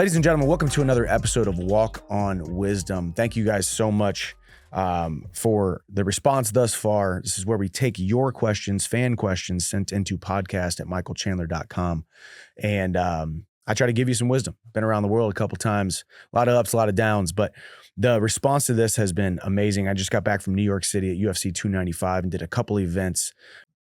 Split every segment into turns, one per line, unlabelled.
Ladies and gentlemen, welcome to another episode of Walk on Wisdom. Thank you guys so much for the response thus far. This is where we take your questions, fan questions, sent into podcast@michaelchandler.com. And I try to give you some wisdom. Been around the world a couple times, a lot of ups, a lot of downs, but the response to this has been amazing. I just got back from New York City at UFC 295 and did a couple events.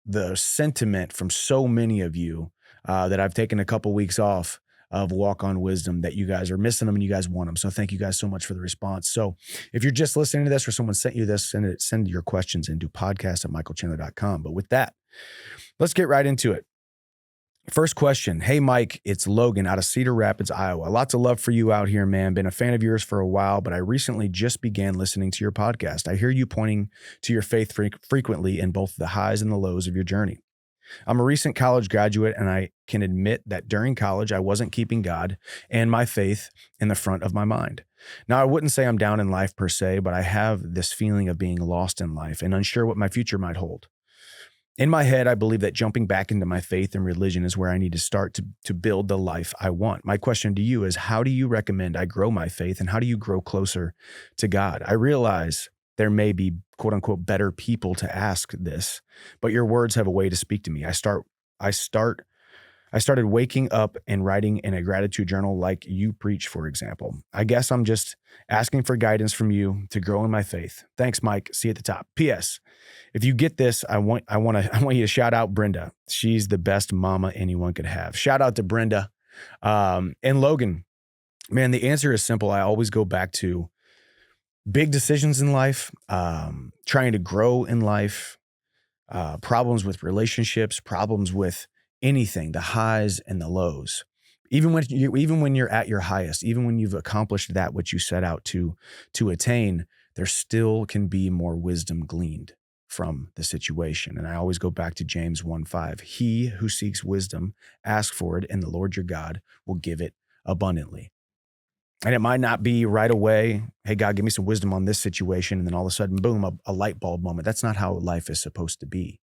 The sentiment from so many of you that I've taken a couple weeks off of Walk on Wisdom, that you guys are missing them and you guys want them. So thank you guys so much for the response. So if you're just listening to this or someone sent you this, send your questions into podcast@michaelchandler.com. But with that, let's get right into it. First question. Hey, Mike, it's Logan out of Cedar Rapids, Iowa. Lots of love for you out here, man. Been a fan of yours for a while, but I recently just began listening to your podcast. I hear you pointing to your faith frequently in both the highs and the lows of your journey. I'm a recent college graduate, and I can admit that during college, I wasn't keeping God and my faith in the front of my mind. Now, I wouldn't say I'm down in life per se, but I have this feeling of being lost in life and unsure what my future might hold. In my head, I believe that jumping back into my faith and religion is where I need to start to build the life I want. My question to you is, how do you recommend I grow my faith, and how do you grow closer to God? I realize there may be quote unquote better people to ask this, but your words have a way to speak to me. I started waking up and writing in a gratitude journal like you preach, for example. I guess I'm just asking for guidance from you to grow in my faith. Thanks, Mike. See you at the top. P.S. If you get this, I want you to shout out Brenda. She's the best mama anyone could have. Shout out to Brenda. And Logan, man, the answer is simple. I always go back to big decisions in life, trying to grow in life, problems with relationships, problems with anything, the highs and the lows. Even when you're at your highest, even when you've accomplished that which you set out to attain, there still can be more wisdom gleaned from the situation. And I always go back to James 1:5. He who seeks wisdom, ask for it, and the Lord your God will give it abundantly. And it might not be right away, hey, God, give me some wisdom on this situation. And then all of a sudden, boom, a light bulb moment. That's not how life is supposed to be.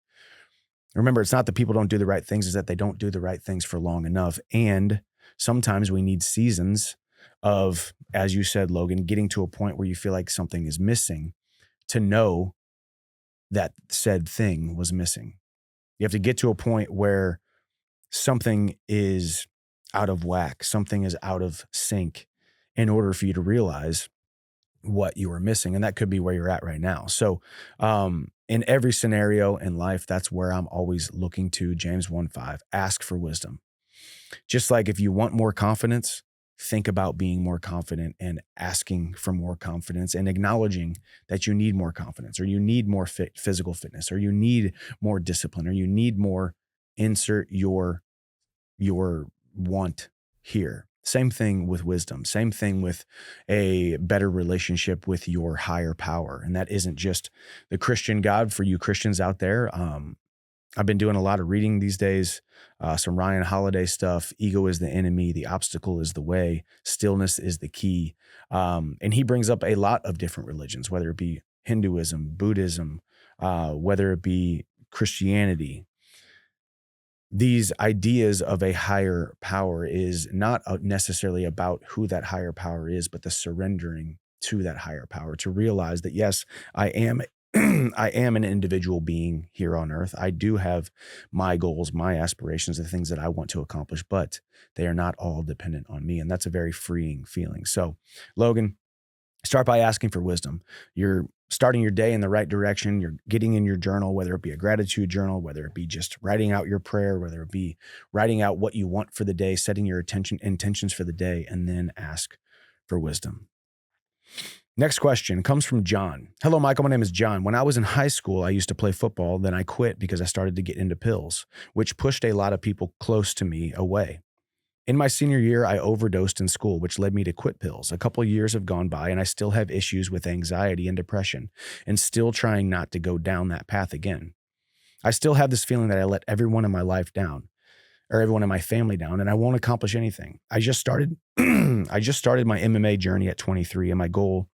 Remember, it's not that people don't do the right things, it's that they don't do the right things for long enough. And sometimes we need seasons of, as you said, Logan, getting to a point where you feel like something is missing to know that said thing was missing. You have to get to a point where something is out of whack, something is out of sync, in order for you to realize what you are missing. And that could be where you're at right now. So in every scenario in life, that's where I'm always looking to James 1:5, ask for wisdom. Just like if you want more confidence, think about being more confident and asking for more confidence and acknowledging that you need more confidence, or you need more physical fitness, or you need more discipline, or you need more, insert your want here. Same thing with wisdom. Same thing with a better relationship with your higher power. And that isn't just the Christian God for you Christians out there. I've been doing a lot of reading these days, some Ryan Holiday stuff. Ego is the enemy. The obstacle is the way. Stillness is the key. And he brings up a lot of different religions, whether it be Hinduism, Buddhism, whether it be Christianity. These ideas of a higher power is not necessarily about who that higher power is, but the surrendering to that higher power, to realize that, yes, I am I am an individual being here on earth. I do have my goals, my aspirations, the things that I want to accomplish, but they are not all dependent on me. And that's a very freeing feeling. So, Logan, start by asking for wisdom. You're starting your day in the right direction. You're getting in your journal, whether it be a gratitude journal, whether it be just writing out your prayer, whether it be writing out what you want for the day, setting your intentions for the day, and then ask for wisdom. Next question comes from John. Hello, Michael. My name is John. When I was in high school, I used to play football. Then I quit because I started to get into pills, which pushed a lot of people close to me away. In my senior year, I overdosed in school, which led me to quit pills. A couple of years have gone by, and I still have issues with anxiety and depression, and still trying not to go down that path again. I still have this feeling that I let everyone in my life down, or everyone in my family down, and I won't accomplish anything. I just started my MMA journey at 23, and my goal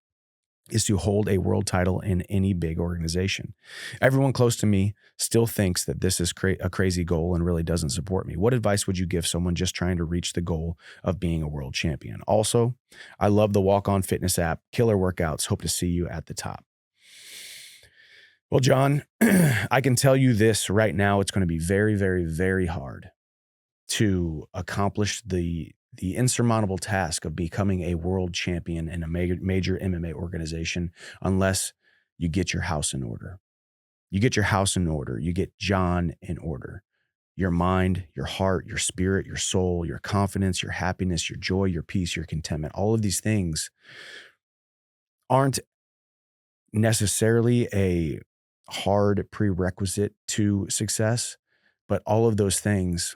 is to hold a world title in any big organization. Everyone close to me still thinks that this is a crazy goal and really doesn't support me. What advice would you give someone just trying to reach the goal of being a world champion? Also, I love the Walk On Fitness app. Killer workouts. Hope to see you at the top. Well, John, I can tell you this right now. It's going to be very, very, very hard to accomplish the insurmountable task of becoming a world champion in a major MMA organization unless you get your house in order. You get your house in order. You get John in order. Your mind, your heart, your spirit, your soul, your confidence, your happiness, your joy, your peace, your contentment. All of these things aren't necessarily a hard prerequisite to success, but all of those things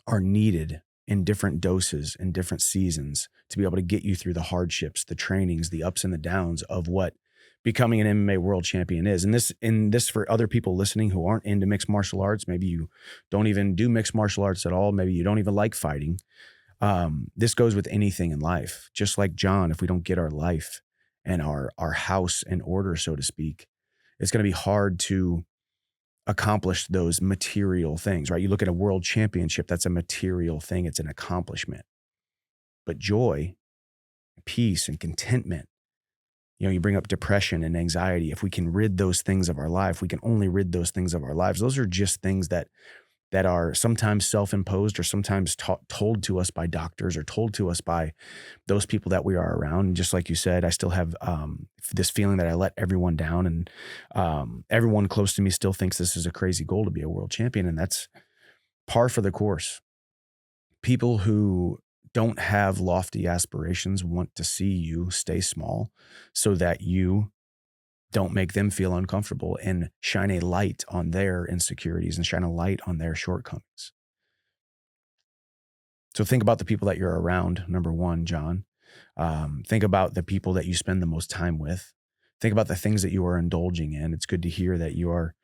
are needed in different doses in different seasons to be able to get you through the hardships, the trainings, the ups and the downs of what becoming an MMA world champion is. And this for other people listening who aren't into mixed martial arts, maybe you don't even do mixed martial arts at all, maybe you don't even like fighting. This goes with anything in life. Just like John, if we don't get our life and our house in order, so to speak, it's going to be hard to accomplish those material things, right? You look at a world championship, that's a material thing. It's an accomplishment. But joy, peace, and contentment, you bring up depression and anxiety. If we can rid those things of our life, we can only rid those things of our lives. Those are just things that are sometimes self-imposed or sometimes told to us by doctors or told to us by those people that we are around. And just like you said, I still have this feeling that I let everyone down, and everyone close to me still thinks this is a crazy goal to be a world champion. And that's par for the course. People who don't have lofty aspirations want to see you stay small so that you don't make them feel uncomfortable and shine a light on their insecurities and shine a light on their shortcomings. So think about the people that you're around, number one, John. Think about the people that you spend the most time with. Think about the things that you are indulging in. It's good to hear that you are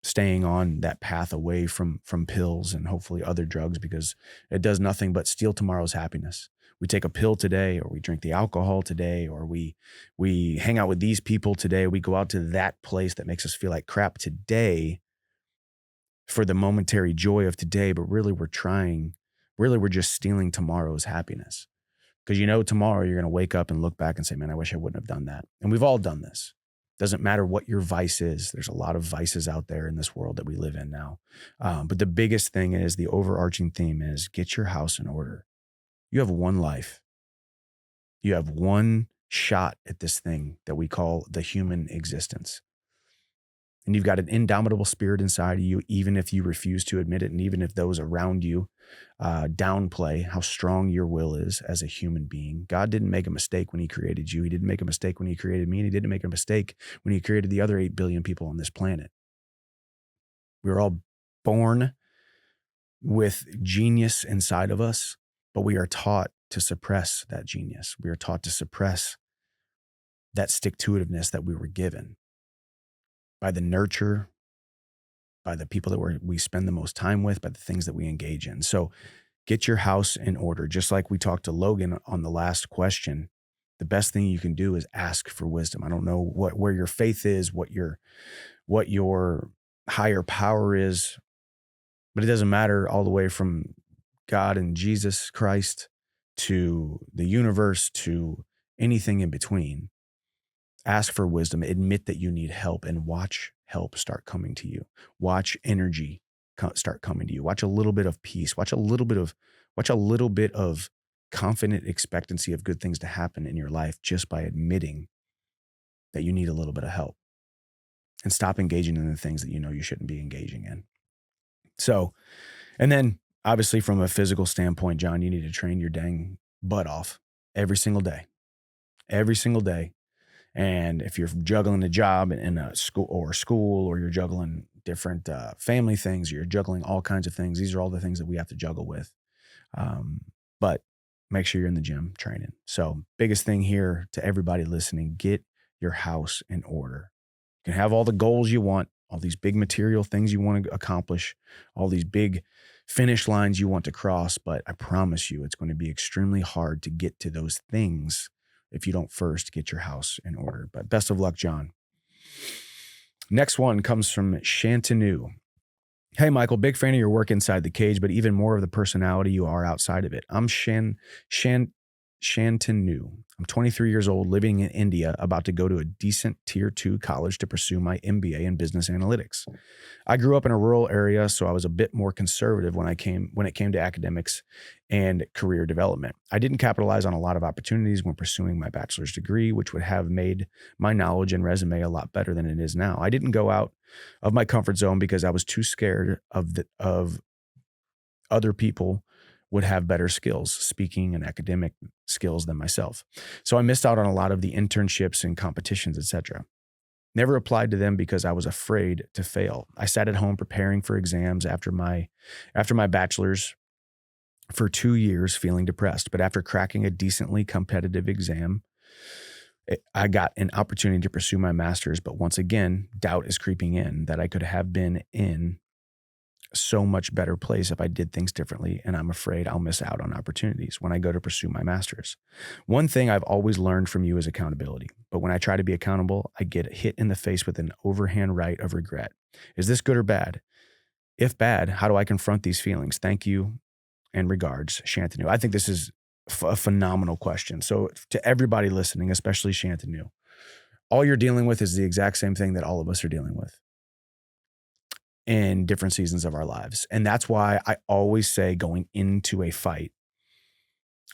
staying on that path away from pills and hopefully other drugs, because it does nothing but steal tomorrow's happiness. We take a pill today, or we drink the alcohol today, or we hang out with these people today. We go out to that place that makes us feel like crap today for the momentary joy of today. But really we're just stealing tomorrow's happiness, because tomorrow you're going to wake up and look back and say, man, I wish I wouldn't have done that. And we've all done this. Doesn't matter what your vice is. There's a lot of vices out there in this world that we live in now. But the biggest thing is, the overarching theme is, get your house in order. You have one life. You have one shot at this thing that we call the human existence. And you've got an indomitable spirit inside of you, even if you refuse to admit it. And even if those around you downplay how strong your will is as a human being. God didn't make a mistake when he created you. He didn't make a mistake when he created me. And he didn't make a mistake when he created the other 8 billion people on this planet. We were all born with genius inside of us, but we are taught to suppress that genius. We are taught to suppress that stick-to-itiveness that we were given by the nurture, by the people that we spend the most time with, by the things that we engage in. So get your house in order. Just like we talked to Logan on the last question, the best thing you can do is ask for wisdom. I don't know where your faith is, what your higher power is, but it doesn't matter, all the way from God and Jesus Christ to the universe to anything in between. Ask for wisdom, admit that you need help, and watch help start coming to you. Watch energy start coming to you. Watch a little bit of peace. Watch a little bit of confident expectancy of good things to happen in your life just by admitting that you need a little bit of help, and stop engaging in the things that you shouldn't be engaging in. So, and then obviously from a physical standpoint, John, you need to train your dang butt off every single day. And if you're juggling a job in a school, or you're juggling different family things, or you're juggling all kinds of things, these are all the things that we have to juggle with. But make sure you're in the gym training. So biggest thing here to everybody listening, get your house in order. You can have all the goals you want, all these big material things you want to accomplish, all these big finish lines you want to cross, but I promise you it's going to be extremely hard to get to those things if you don't first get your house in order. But best of luck, John. Next one comes from Shantanu. Hey, Michael, big fan of your work inside the cage, but even more of the personality you are outside of it. I'm Shantanu. I'm 23 years old, living in India, about to go to a decent tier 2 college to pursue my MBA in business analytics. I grew up in a rural area, so I was a bit more conservative when it came to academics and career development. I didn't capitalize on a lot of opportunities when pursuing my bachelor's degree, which would have made my knowledge and resume a lot better than it is now. I didn't go out of my comfort zone because I was too scared of other people would have better skills, speaking and academic skills than myself. So I missed out on a lot of the internships and competitions, etc. Never applied to them because I was afraid to fail. I sat at home preparing for exams after my bachelor's for 2 years, feeling depressed. But after cracking a decently competitive exam, I got an opportunity to pursue my master's. But once again, doubt is creeping in that I could have been in so much better place if I did things differently, and I'm afraid I'll miss out on opportunities when I go to pursue my master's. One thing I've always learned from you is accountability, but when I try to be accountable, I get hit in the face with an overhand right of regret. Is this good or bad? If bad, how do I confront these feelings? Thank you and regards, Shantanu. I think this is a phenomenal question. So to everybody listening, especially Shantanu, all you're dealing with is the exact same thing that all of us are dealing with in different seasons of our lives. And that's why I always say, going into a fight,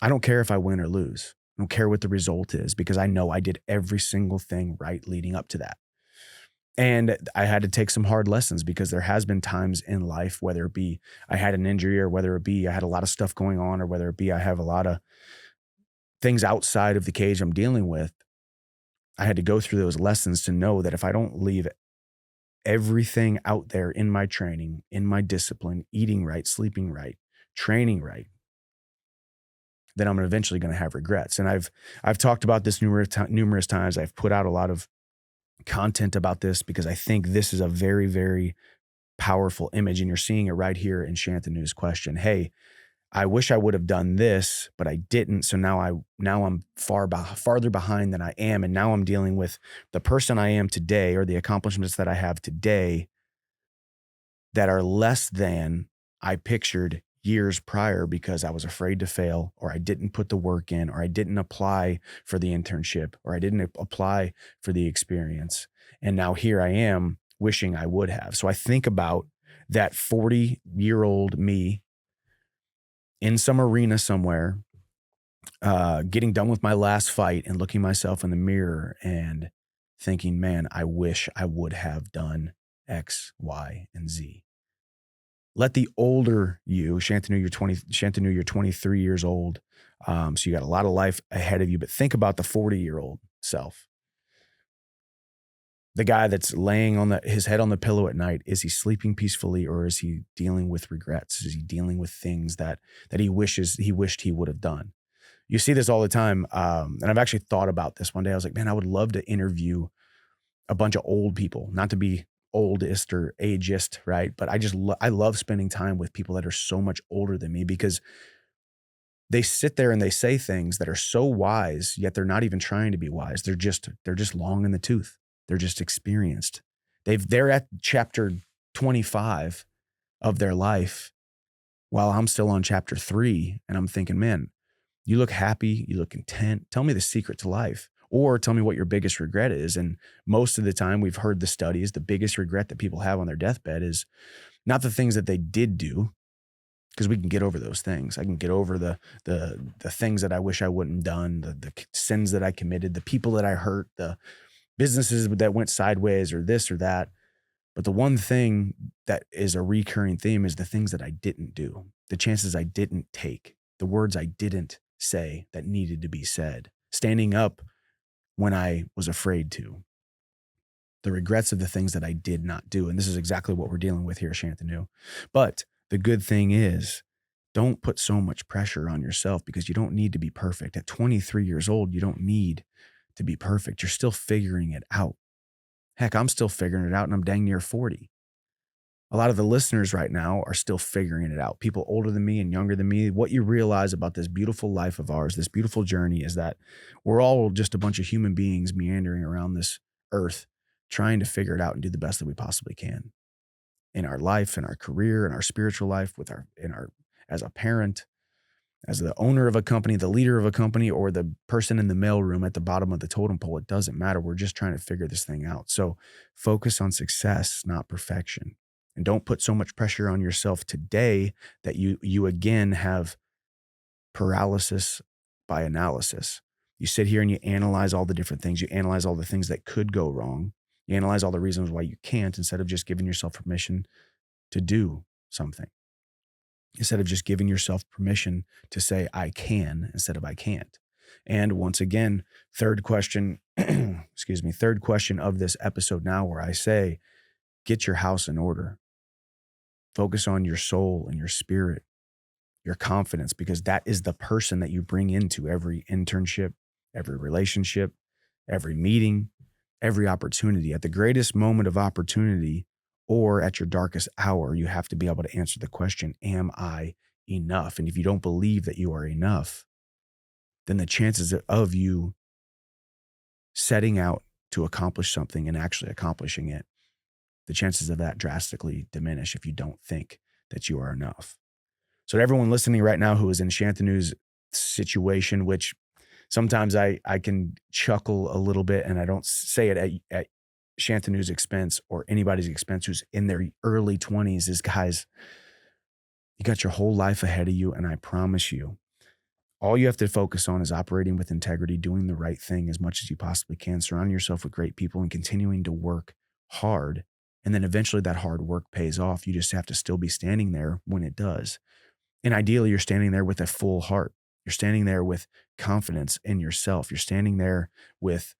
I don't care if I win or lose. I don't care what the result is, because I know I did every single thing right leading up to that. And I had to take some hard lessons, because there has been times in life, whether it be I had an injury, or whether it be I had a lot of stuff going on, or whether it be I have a lot of things outside of the cage I'm dealing with. I had to go through those lessons to know that if I don't leave everything out there in my training, in my discipline, eating right, sleeping right, training right, then I'm eventually going to have regrets. And I've talked about this numerous times. I've put out a lot of content about this, because I think this is a very, very powerful image. And you're seeing it right here in Shantanu's question. Hey, I wish I would have done this, but I didn't. So now I'm farther behind than I am. And now I'm dealing with the person I am today, or the accomplishments that I have today, that are less than I pictured years prior, because I was afraid to fail, or I didn't put the work in, or I didn't apply for the internship, or I didn't apply for the experience. And now here I am wishing I would have. So I think about that 40-year-old me in some arena somewhere, getting done with my last fight and looking myself in the mirror and thinking, man, I wish I would have done X, Y, and Z. Let the older you, Shantanu, you're 23 years old. So you got a lot of life ahead of you, but think about the 40-year-old self. The guy that's laying on his head on the pillow at night. Is he sleeping peacefully, or is he dealing with regrets? Is he dealing with things that he wished he would have done? You see this all the time. And I've actually thought about this one day. I was like, man, I would love to interview a bunch of old people, not to be oldest or ageist, right? But I love spending time with people that are so much older than me, because they sit there and they say things that are so wise, yet they're not even trying to be wise. They're just long in the tooth. They're just experienced. They're at chapter 25 of their life, while I'm still on chapter 3, and I'm thinking, man, you look happy, you look content. Tell me the secret to life, or tell me what your biggest regret is. And most of the time, we've heard the studies, the biggest regret that people have on their deathbed is not the things that they did do, because we can get over those things. I can get over the things that I wish I wouldn't have done, the sins that I committed, the people that I hurt, the businesses that went sideways, or this or that. But the one thing that is a recurring theme is the things that I didn't do, the chances I didn't take, the words I didn't say that needed to be said, standing up when I was afraid to, the regrets of the things that I did not do. And this is exactly what we're dealing with here, Shantanu. But the good thing is, don't put so much pressure on yourself, because you don't need to be perfect. At 23 years old, you don't need to be perfect. You're still figuring it out. Heck, I'm still figuring it out, and I'm dang near 40. A lot of the listeners right now are still figuring it out. People older than me and younger than me. What you realize about this beautiful life of ours, this beautiful journey, is that we're all just a bunch of human beings meandering around this earth, trying to figure it out and do the best that we possibly can in our life, in our career, in our spiritual life, as a parent, as the owner of a company, the leader of a company, or the person in the mailroom at the bottom of the totem pole. It doesn't matter. We're just trying to figure this thing out. So focus on success, not perfection. And don't put so much pressure on yourself today that you again have paralysis by analysis. You sit here and you analyze all the different things. You analyze all the things that could go wrong. You analyze all the reasons why you can't, instead of just giving yourself permission to do something. Instead of just giving yourself permission to say, I can, instead of I can't. And once again, third question, third question of this episode now, where I say, get your house in order. Focus on your soul and your spirit, your confidence, because that is the person that you bring into every internship, every relationship, every meeting, every opportunity. At the greatest moment of opportunity, or at your darkest hour, you have to be able to answer the question, am I enough? And if you don't believe that you are enough, then the chances of you setting out to accomplish something and actually accomplishing it, the chances of that drastically diminish if you don't think that you are enough. So to everyone listening right now who is in Shantanu's situation, which sometimes I can chuckle a little bit, and I don't say it at Shantanu's expense or anybody's expense who's in their early 20s, is, guys, you got your whole life ahead of you. And I promise you, all you have to focus on is operating with integrity, doing the right thing as much as you possibly can, surrounding yourself with great people, and continuing to work hard. And then eventually that hard work pays off. You just have to still be standing there when it does. And ideally, you're standing there with a full heart. You're standing there with confidence in yourself. You're standing there with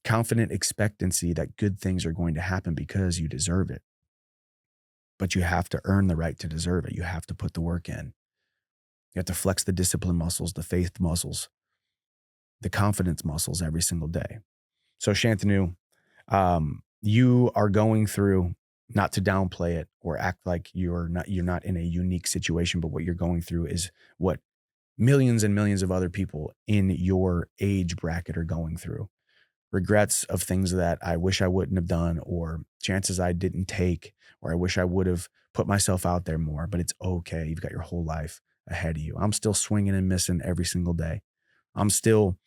confident expectancy that good things are going to happen because you deserve it. But you have to earn the right to deserve it. You have to put the work in. You have to flex the discipline muscles, the faith muscles, the confidence muscles every single day. So Shantanu, you are going through, not to downplay it or act like you're not in a unique situation, but what you're going through is what millions and millions of other people in your age bracket are going through. Regrets of things that I wish I wouldn't have done, or chances I didn't take, or I wish I would have put myself out there more, but it's okay. You've got your whole life ahead of you. I'm still swinging and missing every single day. I'm still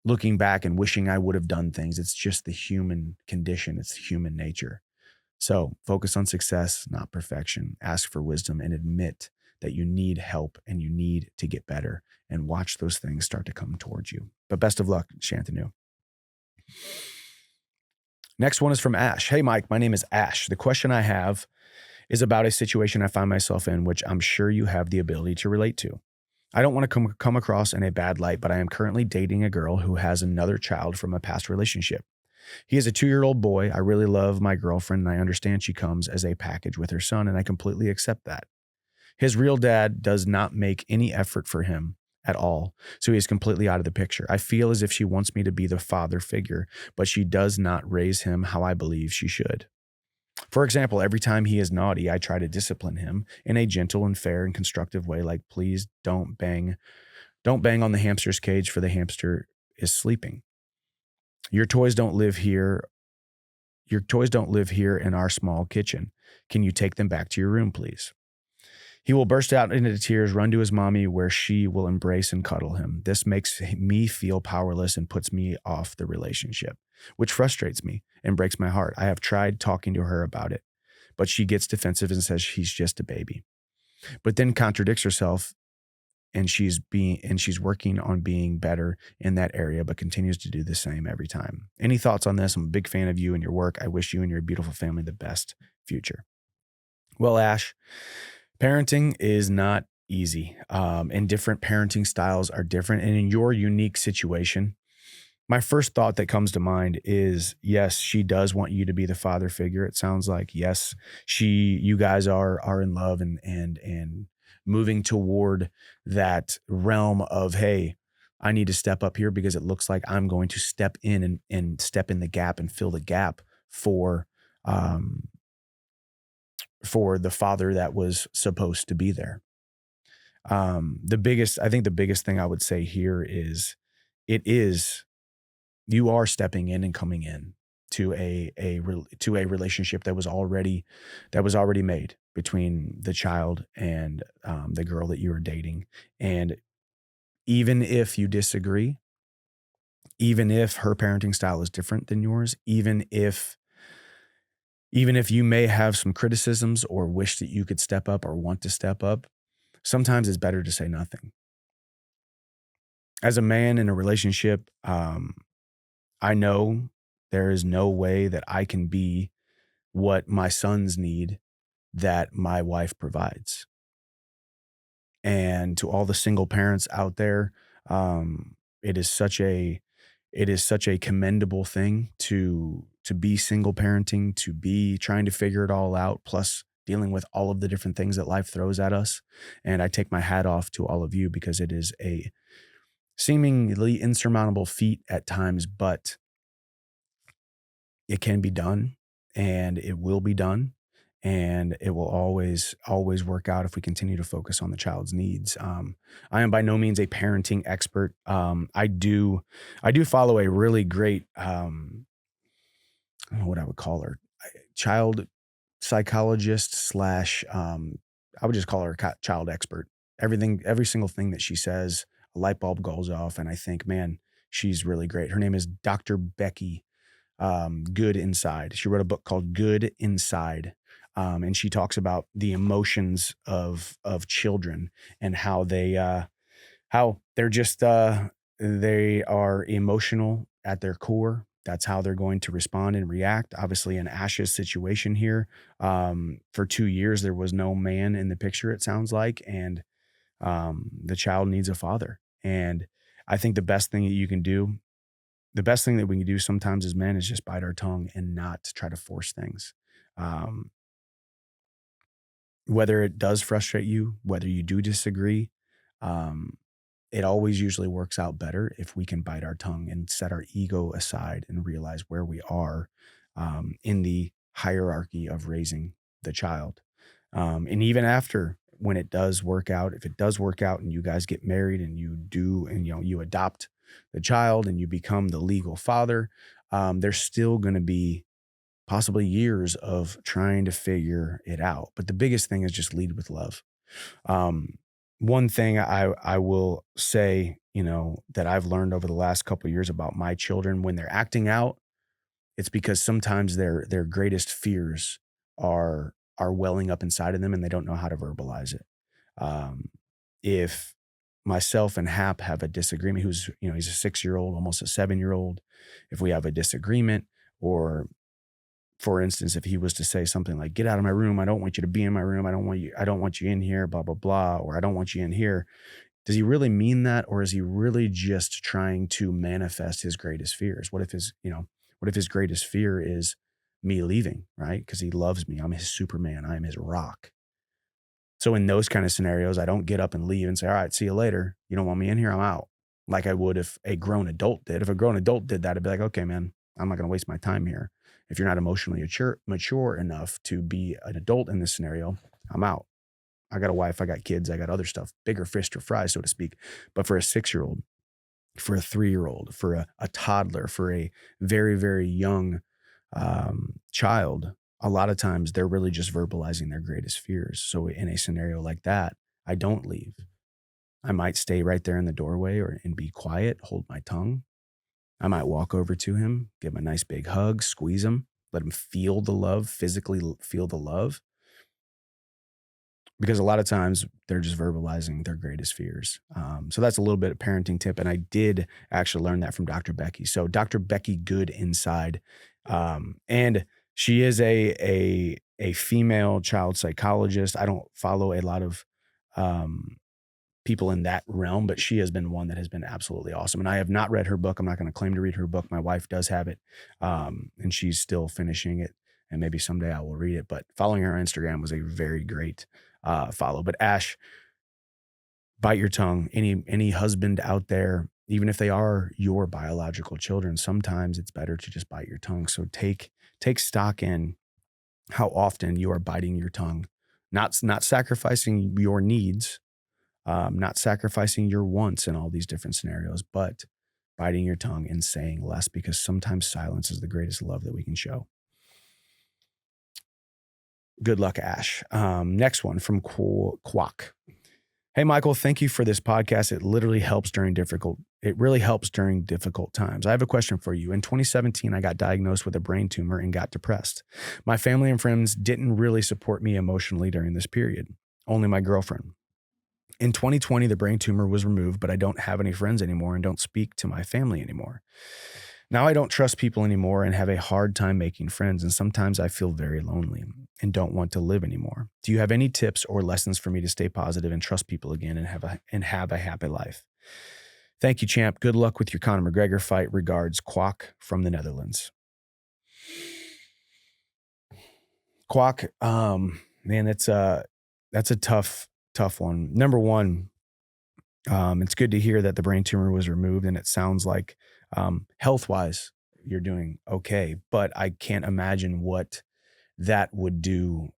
looking back and wishing I would have done things. It's just the human condition. It's human nature. So focus on success, not perfection. Ask for wisdom and admit that you need help and you need to get better, and watch those things start to come towards you. But best of luck, Shantanu. Next one is from Ash. Hey, Mike, my name is Ash. The question I have is about a situation I find myself in, which I'm sure you have the ability to relate to. I don't want to come across in a bad light, but I am currently dating a girl who has another child from a past relationship. He is a 2-year-old boy. I really love my girlfriend, and I understand she comes as a package with her son, and I completely accept that. His real dad does not make any effort for him at all, so he is completely out of the picture. I feel as if she wants me to be the father figure, but she does not raise him how I believe she should. For example, every time he is naughty, I try to discipline him in a gentle and fair and constructive way, like, please don't bang on the hamster's cage, for the hamster is sleeping. Your toys don't live here. Your toys don't live here in our small kitchen. Can you take them back to your room, please? He will burst out into tears, run to his mommy, where she will embrace and cuddle him. This makes me feel powerless and puts me off the relationship, which frustrates me and breaks my heart. I have tried talking to her about it, but she gets defensive and says he's just a baby, but then contradicts herself, and she's working on being better in that area, but continues to do the same every time. Any thoughts on this? I'm a big fan of you and your work. I wish you and your beautiful family the best future. Well, Ash, parenting is not easy, and different parenting styles are different. And in your unique situation, my first thought that comes to mind is, yes, she does want you to be the father figure. It sounds like, yes, you guys are in love and moving toward that realm of, hey, I need to step up here because it looks like I'm going to step in and step in the gap and fill the gap for for the father that was supposed to be there. I think the biggest thing I would say here is it is you are stepping in and coming in to to a relationship that was already made between the child and the girl that you are dating. And even if you disagree, even if her parenting style is different than yours, even if you may have some criticisms or wish that you could step up or want to step up, sometimes it's better to say nothing. As a man in a relationship, I know there is no way that I can be what my sons need that my wife provides. And to all the single parents out there, um, it is such a it is such a commendable thing to be single parenting, to be trying to figure it all out, plus dealing with all of the different things that life throws at us. And I take my hat off to all of you because it is a seemingly insurmountable feat at times, but it can be done and it will be done. And it will always work out if we continue to focus on the child's needs. I am by no means a parenting expert. I do follow a really great, I don't know what I would call her, child psychologist slash, I would just call her a child expert. Every single thing that she says, a light bulb goes off. And I think, man, she's really great. Her name is Dr. Becky Good Inside. She wrote a book called Good Inside. And she talks about the emotions of children and how they're just they are emotional at their core. That's how they're going to respond and react. Obviously, in Ash's situation here, for 2 years there was no man in the picture. It sounds like, and the child needs a father. And I think the best thing that we can do sometimes as men is just bite our tongue and not try to force things. Um, whether it does frustrate you, whether you do disagree, um, it always usually works out better if we can bite our tongue and set our ego aside and realize where we are in the hierarchy of raising the child. And even after, when it does work out, if it does work out and you guys get married and you adopt the child and you become the legal father, there's still going to be possibly years of trying to figure it out. But the biggest thing is just lead with love. Um, One thing I will say, that I've learned over the last couple of years about my children when they're acting out, it's because sometimes their greatest fears are welling up inside of them and they don't know how to verbalize it. Um, if myself and Hap have a disagreement, he's a 6-year old, almost a 7-year old. If we have a disagreement, or for instance, if he was to say something like, "Get out of my room. I don't want you to be in my room. I don't want you in here, blah, blah, blah," or "I don't want you in here." Does he really mean that? Or is he really just trying to manifest his greatest fears? What if his greatest fear is me leaving, right? Because he loves me. I'm his Superman. I am his rock. So in those kind of scenarios, I don't get up and leave and say, "All right, see you later. You don't want me in here, I'm out." Like I would if a grown adult did. If a grown adult did that, I'd be like, "Okay, man, I'm not going to waste my time here. If you're not emotionally mature enough to be an adult in this scenario, I'm out. I got a wife, I got kids, I got other stuff, bigger fish to fry, so to speak." But for a 6-year old, for a 3-year old, for a toddler, for a very, very young child, a lot of times they're really just verbalizing their greatest fears. So in a scenario like that, I don't leave. I might stay right there in the doorway and be quiet, hold my tongue. I might walk over to him, give him a nice big hug, squeeze him, let him feel the love, physically feel the love, because a lot of times they're just verbalizing their greatest fears. So that's a little bit of parenting tip. And I did actually learn that from Dr. Becky. So Dr. Becky Good Inside. And she is a female child psychologist. I don't follow a lot of um, people in that realm, but she has been one that has been absolutely awesome. And I have not read her book. I'm not going to claim to read her book. My wife does have it, and she's still finishing it. And maybe someday I will read it. But following her on Instagram was a very great follow. But Ash, bite your tongue. Any husband out there, even if they are your biological children, sometimes it's better to just bite your tongue. So take stock in how often you are biting your tongue, not sacrificing your needs, not sacrificing your wants in all these different scenarios, but biting your tongue and saying less, because sometimes silence is the greatest love that we can show. Good luck, Ash. Next one from Quack. Hey, Michael, thank you for this podcast. It really helps during difficult times. I have a question for you. In 2017, I got diagnosed with a brain tumor and got depressed. My family and friends didn't really support me emotionally during this period, only my girlfriend. In 2020, the brain tumor was removed, but I don't have any friends anymore and don't speak to my family anymore. Now I don't trust people anymore and have a hard time making friends, and sometimes I feel very lonely and don't want to live anymore. Do you have any tips or lessons for me to stay positive and trust people again and have a happy life? Thank you, champ. Good luck with your Conor McGregor fight. Regards, Kwak from the Netherlands. Kwak, man, that's a tough one. Number one, it's good to hear that the brain tumor was removed, and it sounds like health-wise you're doing okay. But I can't imagine what that would do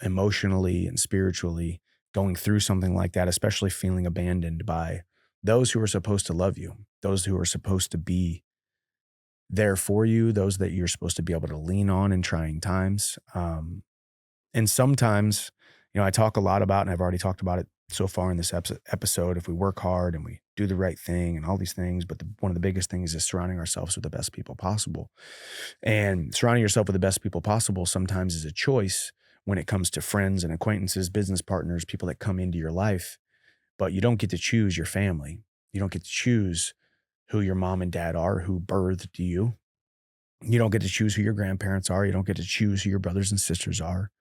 emotionally and spiritually going through something like that, especially feeling abandoned by those who are supposed to love you, those who are supposed to be there for you, those that you're supposed to be able to lean on in trying times. And sometimes, I talk a lot about, and I've already talked about it so far in this episode, if we work hard and we do the right thing and all these things, but one of the biggest things is surrounding ourselves with the best people possible. And surrounding yourself with the best people possible sometimes is a choice when it comes to friends and acquaintances, business partners, people that come into your life, but you don't get to choose your family. You don't get to choose who your mom and dad are, who birthed you. You don't get to choose who your grandparents are. You don't get to choose who your brothers and sisters are.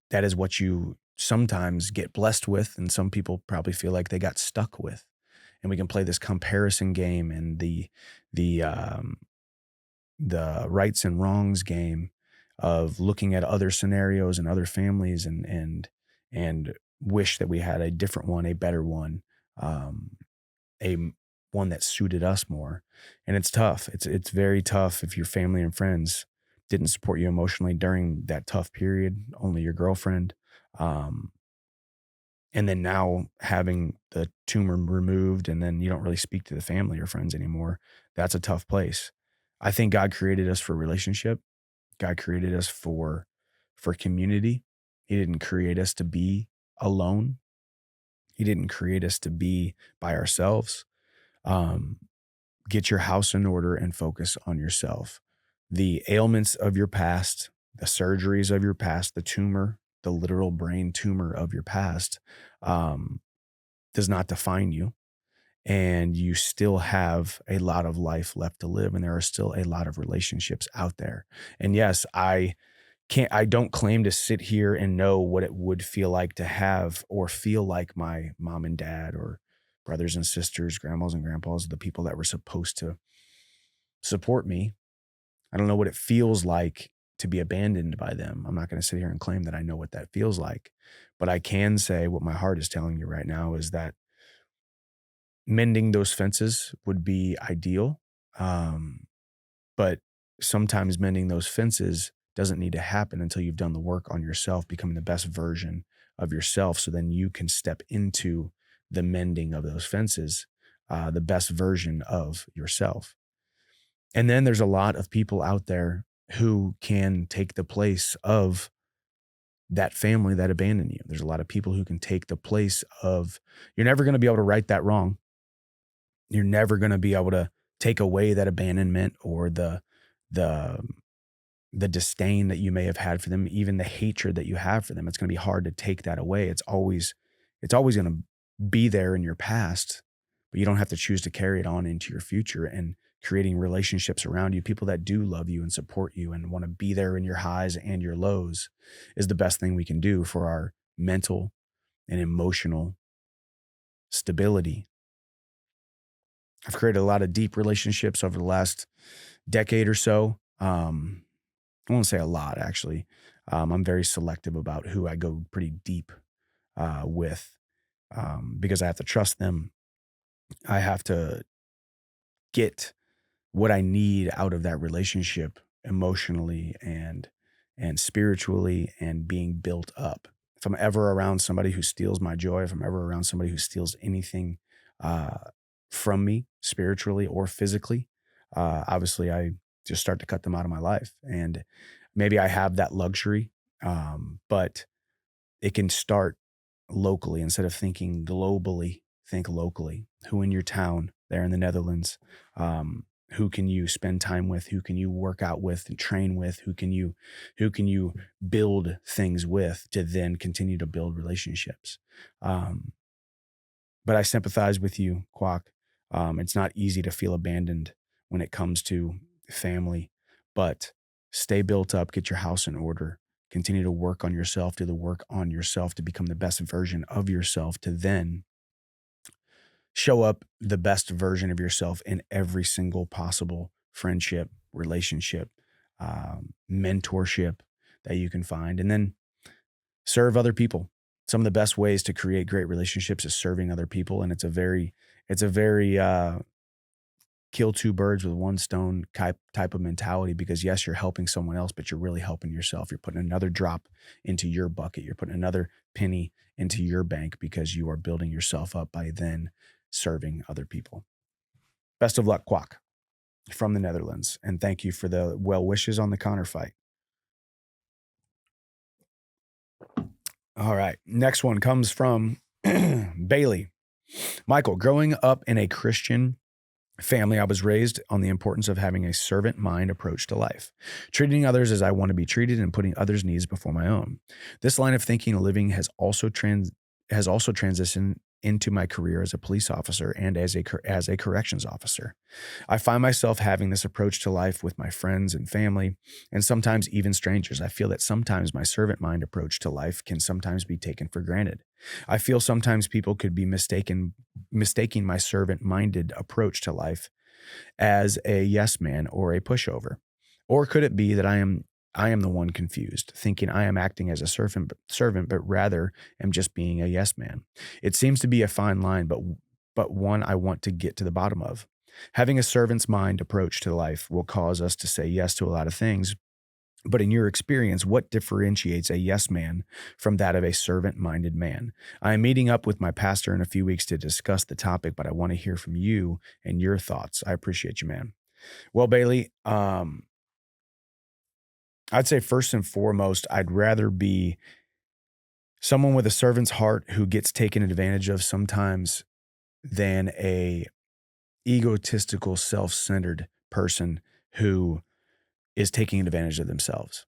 That is what you sometimes get blessed with, and some people probably feel like they got stuck with. And we can play this comparison game and the rights and wrongs game of looking at other scenarios and other families and wish that we had a different one, a better one, a one that suited us more. And it's tough. It's very tough if your family and friends didn't support you emotionally during that tough period, only your girlfriend. Um, and then now having the tumor removed, and then you don't really speak to the family or friends anymore. That's a tough place. I think God created us for relationship. God created us for community. He didn't create us to be alone. He didn't create us to be by ourselves. Um, get your house in order and focus on yourself. The ailments of your past, the surgeries of your past, the tumor, the literal brain tumor of your past, does not define you. And you still have a lot of life left to live. And there are still a lot of relationships out there. And yes, I don't claim to sit here and know what it would feel like to have or feel like my mom and dad or brothers and sisters, grandmas and grandpas, the people that were supposed to support me. I don't know what it feels like to be abandoned by them. I'm not going to sit here and claim that I know what that feels like, but I can say what my heart is telling you right now is that mending those fences would be ideal. But sometimes mending those fences doesn't need to happen until you've done the work on yourself, becoming the best version of yourself. So then you can step into the mending of those fences, the best version of yourself. And then there's a lot of people out there who can take the place of that family that abandoned you. There's a lot of people who can take the place of, you're never going to be able to right that wrong. You're never going to be able to take away that abandonment or the the disdain that you may have had for them, even the hatred that you have for them. It's going to be hard to take that away. It's always going to be there in your past, but you don't have to choose to carry it on into your future. And creating relationships around you, people that do love you and support you and want to be there in your highs and your lows, is the best thing we can do for our mental and emotional stability. I've created a lot of deep relationships over the last decade or so. I won't say a lot, actually. I'm very selective about who I go pretty deep with, because I have to trust them. I have to get what I need out of that relationship emotionally and and spiritually and being built up. If I'm ever around somebody who steals my joy, if I'm ever around somebody who steals anything uh, from me spiritually or physically, obviously I just start to cut them out of my life. And maybe I have that luxury, but it can start locally instead of thinking globally. Think locally. Who in your town there in the Netherlands? Who can you spend time with? Who can you work out with and train with? Who can you build things with to then continue to build relationships? Um, but I sympathize with you, Kwok. It's not easy to feel abandoned when it comes to family, but stay built up, get your house in order, continue to work on yourself, do the work on yourself to become the best version of yourself, to then show up the best version of yourself in every single possible friendship, relationship, mentorship that you can find. And then serve other people. Some of the best ways to create great relationships is serving other people. And it's a very kill two birds with one stone type of mentality, because yes, you're helping someone else, but you're really helping yourself. You're putting another drop into your bucket. You're putting another penny into your bank because you are building yourself up by then serving other people. Best of luck, Kwok from the Netherlands. And thank you for the well wishes on the Connor fight. All right. Next one comes from Bailey. Michael, growing up in a Christian family, I was raised on the importance of having a servant mind approach to life, treating others as I want to be treated and putting others' needs before my own. This line of thinking and living has also transitioned into my career as a police officer and as a corrections officer. I find myself having this approach to life with my friends and family, and sometimes even strangers. I feel that sometimes my servant mind approach to life can sometimes be taken for granted. I feel sometimes people could be mistaking my servant minded approach to life as a yes man or a pushover. Or could it be that I am the one confused, thinking I am acting as a servant, but rather am just being a yes man? It seems to be a fine line, but one I want to get to the bottom of. Having a servant's mind approach to life will cause us to say yes to a lot of things. But in your experience, what differentiates a yes man from that of a servant-minded man? I am meeting up with my pastor in a few weeks to discuss the topic, but I want to hear from you and your thoughts. I appreciate you, man. Well, Bailey, I'd say first and foremost, I'd rather be someone with a servant's heart who gets taken advantage of sometimes than a egotistical, self-centered person who is taking advantage of themselves.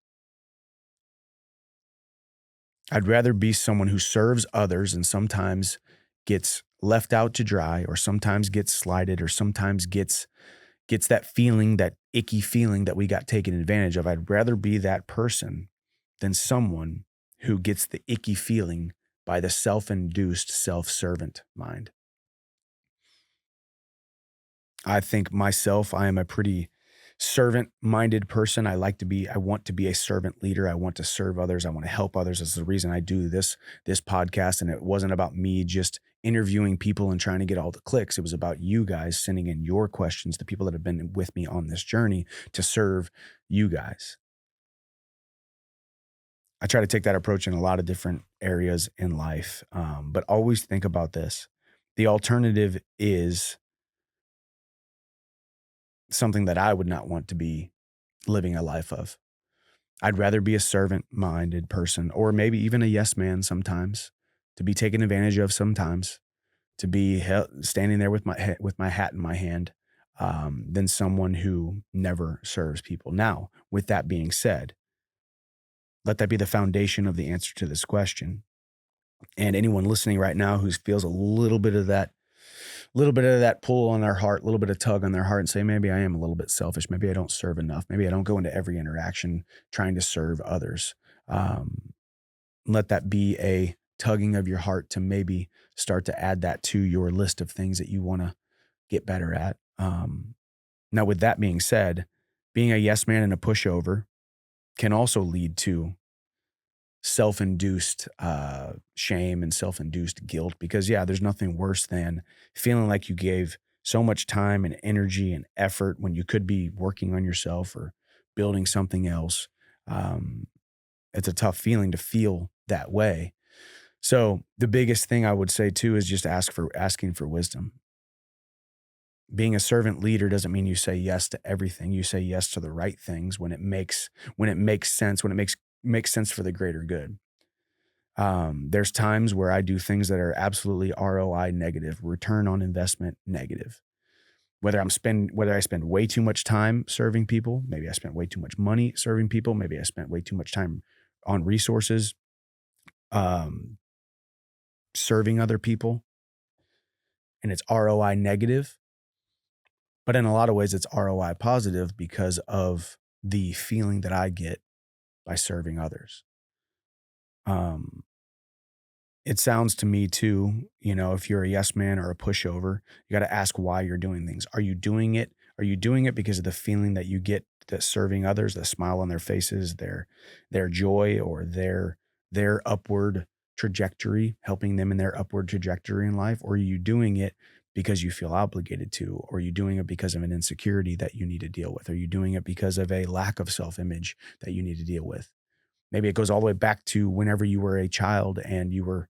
I'd rather be someone who serves others and sometimes gets left out to dry, or sometimes gets slighted, or sometimes gets that feeling, that icky feeling that we got taken advantage of. I'd rather be that person than someone who gets the icky feeling by the self-induced self-servant mind. I think myself, I am a pretty servant-minded person. I want to be a servant leader. I want to serve others. I want to help others. That's the reason I do this podcast. And it wasn't about me just interviewing people and trying to get all the clicks. It was about you guys sending in your questions, the people that have been with me on this journey, to serve you guys. I try to take that approach in a lot of different areas in life. But always think about this. The alternative is something that I would not want to be living a life of. I'd rather be a servant-minded person, or maybe even a yes man sometimes, to be taken advantage of sometimes, to be standing there with my hat in my hand, than someone who never serves people. Now, with that being said, let that be the foundation of the answer to this question. And anyone listening right now who feels a little bit of that pull on their heart, a little bit of tug on their heart, and say, maybe I am a little bit selfish. Maybe I don't serve enough. Maybe I don't go into every interaction trying to serve others. Let that be a tugging of your heart to maybe start to add that to your list of things that you want to get better at. Now, with that being said, being a yes man and a pushover can also lead to self-induced shame and self-induced guilt, because there's nothing worse than feeling like you gave so much time and energy and effort when you could be working on yourself or building something else, It's a tough feeling to feel that way. So the biggest thing I would say too is just asking for wisdom. Being a servant leader doesn't mean you say yes to everything. You say yes to the right things when it makes sense, when it makes sense for the greater good. There's times where I do things that are absolutely ROI negative, return on investment negative. Whether I spend way too much time serving people, maybe I spent way too much money serving people, maybe I spent way too much time on resources, um, serving other people, and it's ROI negative. But in a lot of ways, it's ROI positive because of the feeling that I get by serving others. Um, it sounds to me too, if you're a yes man or a pushover, you got to ask why you're doing things. Are you doing it? Are you doing it because of the feeling that you get that serving others, the smile on their faces, their joy, or their upward trajectory, helping them in their upward trajectory in life? Or are you doing it because you feel obligated to? Or are you doing it because of an insecurity that you need to deal with? Are you doing it because of a lack of self-image that you need to deal with? Maybe it goes all the way back to whenever you were a child and you were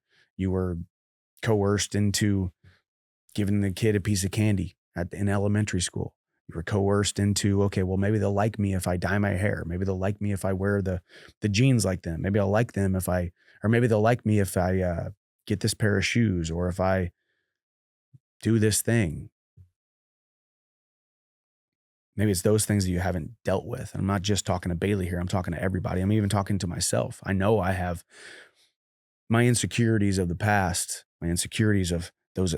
coerced into giving the kid a piece of candy in elementary school. You were coerced into, okay, well, maybe they'll like me if I dye my hair. Maybe they'll like me if I wear the jeans like them. Maybe I'll like them or maybe they'll like me if I get this pair of shoes, or if I do this thing. Maybe it's those things that you haven't dealt with. I'm not just talking to Bailey here. I'm talking to everybody. I'm even talking to myself. I know I have my insecurities of the past, my insecurities of those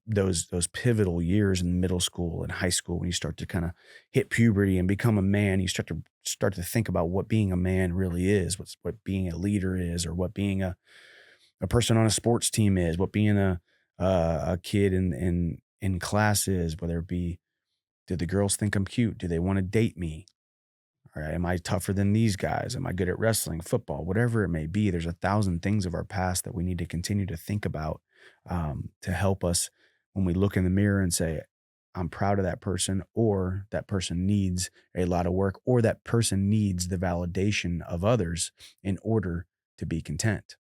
those pivotal years in middle school and high school, when you start to kind of hit puberty and become a man. You start to think about what being a man really is, what being a leader is, or what being a person on a sports team is, what being a kid in class is, whether it be, do the girls think I'm cute? Do they want to date me? Or am I tougher than these guys? Am I good at wrestling, football, whatever it may be? There's 1,000 things of our past that we need to continue to think about, to help us when we look in the mirror and say, I'm proud of that person, or that person needs a lot of work, or that person needs the validation of others in order to be content.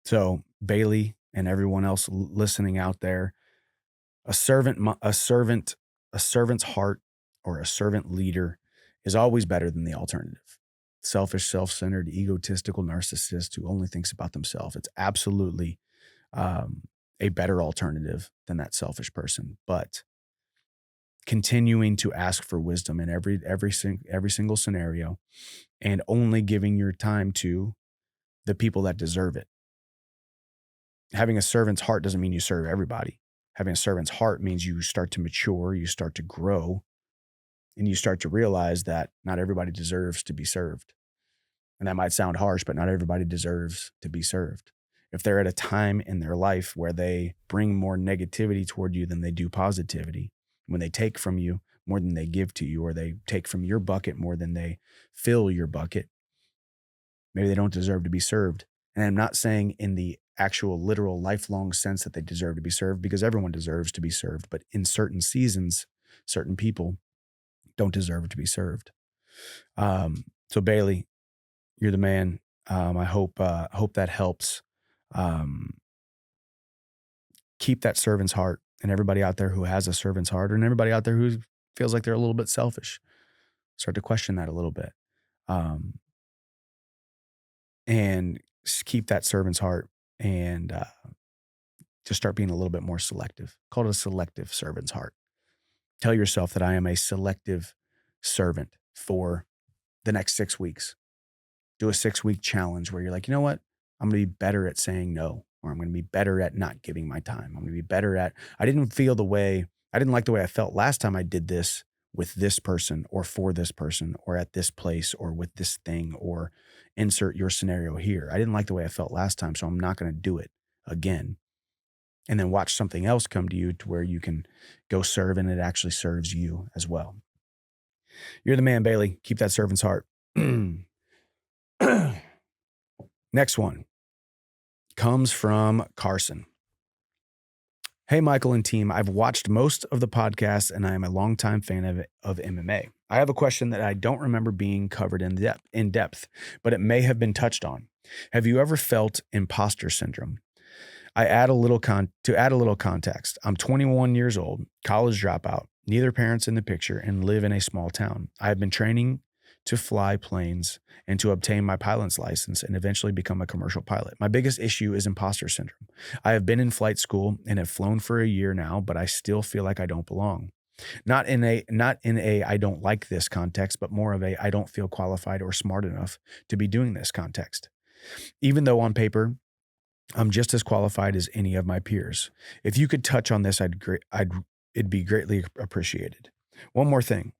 So, Bailey and everyone else listening out there, a servant, a servant's heart, or a servant leader is always better than the alternative. Selfish, self-centered, egotistical narcissist who only thinks about themselves. It's absolutely a better alternative than that selfish person. But continuing to ask for wisdom in every single scenario, and only giving your time to the people that deserve it. Having a servant's heart doesn't mean you serve everybody. Having a servant's heart means you start to mature, you start to grow, and you start to realize that not everybody deserves to be served. And that might sound harsh, but not everybody deserves to be served. If they're at a time in their life where they bring more negativity toward you than they do positivity, when they take from you more than they give to you, or they take from your bucket more than they fill your bucket, maybe they don't deserve to be served. And I'm not saying in the actual literal lifelong sense that they deserve to be served, because everyone deserves to be served. But in certain seasons, certain people don't deserve to be served. So Bailey, you're the man. I hope that helps. Keep that servant's heart, and everybody out there who has a servant's heart, and everybody out there who feels like they're a little bit selfish, start to question that a little bit. And keep that servant's heart, and just start being a little bit more selective. Call it a selective servant's heart. Tell yourself that I am a selective servant for the next 6 weeks. Do a 6-week challenge where you're like, you know what? I'm going to be better at saying no, or I'm going to be better at not giving my time. I'm going to be better at, I didn't like the way I felt last time I did this with this person, or for this person, or at this place, or with this thing, or insert your scenario here. I didn't like the way I felt last time, so I'm not going to do it again. And then watch something else come to you to where you can go serve, and it actually serves you as well. You're the man, Bailey. Keep that servant's heart. Next one comes from Carson. Hey, Michael and team. I've watched most of the podcast, and I am a longtime fan of MMA. I have a question that I don't remember being covered in depth, but it may have been touched on. Have you ever felt imposter syndrome? To add a little context. I'm 21 years old, college dropout, neither parents in the picture, and live in a small town. I have been training to fly planes and to obtain my pilot's license and eventually become a commercial pilot. My biggest issue is imposter syndrome. I have been in flight school and have flown for a year now, but I still feel like I don't belong. Not in a I don't like this context, but more of a I don't feel qualified or smart enough to be doing this context. Even though on paper I'm just as qualified as any of my peers. If you could touch on this, it'd be greatly appreciated. One more thing.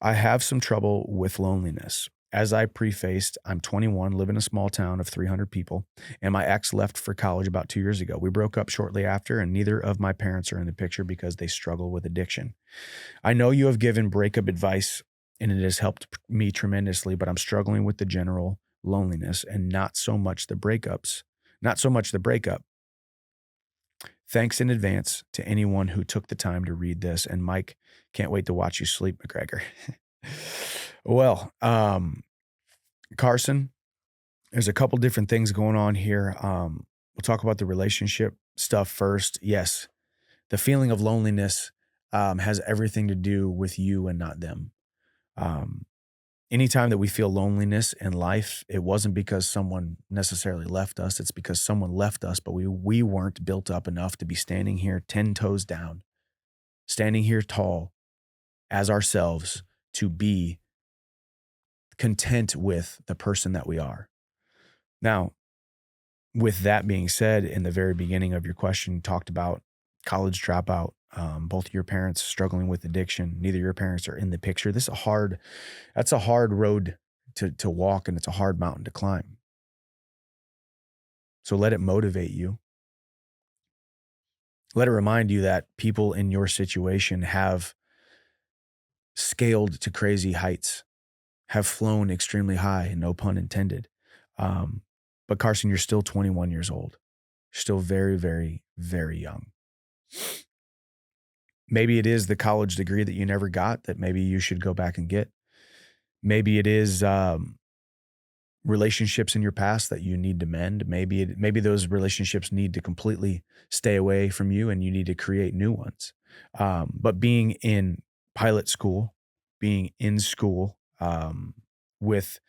I have some trouble with loneliness. As I prefaced, I'm 21, live in a small town of 300 people, and my ex left for college about 2 years ago. We broke up shortly after, and neither of my parents are in the picture because they struggle with addiction. I know you have given breakup advice, and it has helped me tremendously, but I'm struggling with the general loneliness and not so much the breakup. Thanks in advance to anyone who took the time to read this. And Mike, can't wait to watch you sleep, McGregor. Well, Carson, there's a couple different things going on here. We'll talk about the relationship stuff first. Yes, the feeling of loneliness has everything to do with you and not them. Um, Anytime that we feel loneliness in life, it wasn't because someone necessarily left us. It's because someone left us, but we weren't built up enough to be standing here 10 toes down, standing here tall as ourselves to be content with the person that we are. Now, with that being said, in the very beginning of your question, you talked about college dropout, both of your parents struggling with addiction. Neither of your parents are in the picture. That's a hard road to walk, and it's a hard mountain to climb. So let it motivate you. Let it remind you that people in your situation have scaled to crazy heights, have flown extremely high, no pun intended. But Carson, you're still 21 years old. You're still very, very, very young. Maybe it is the college degree that you never got that maybe you should go back and get. Maybe it is relationships in your past that you need to mend. Maybe those relationships need to completely stay away from you and you need to create new ones. But being in pilot school, being in school with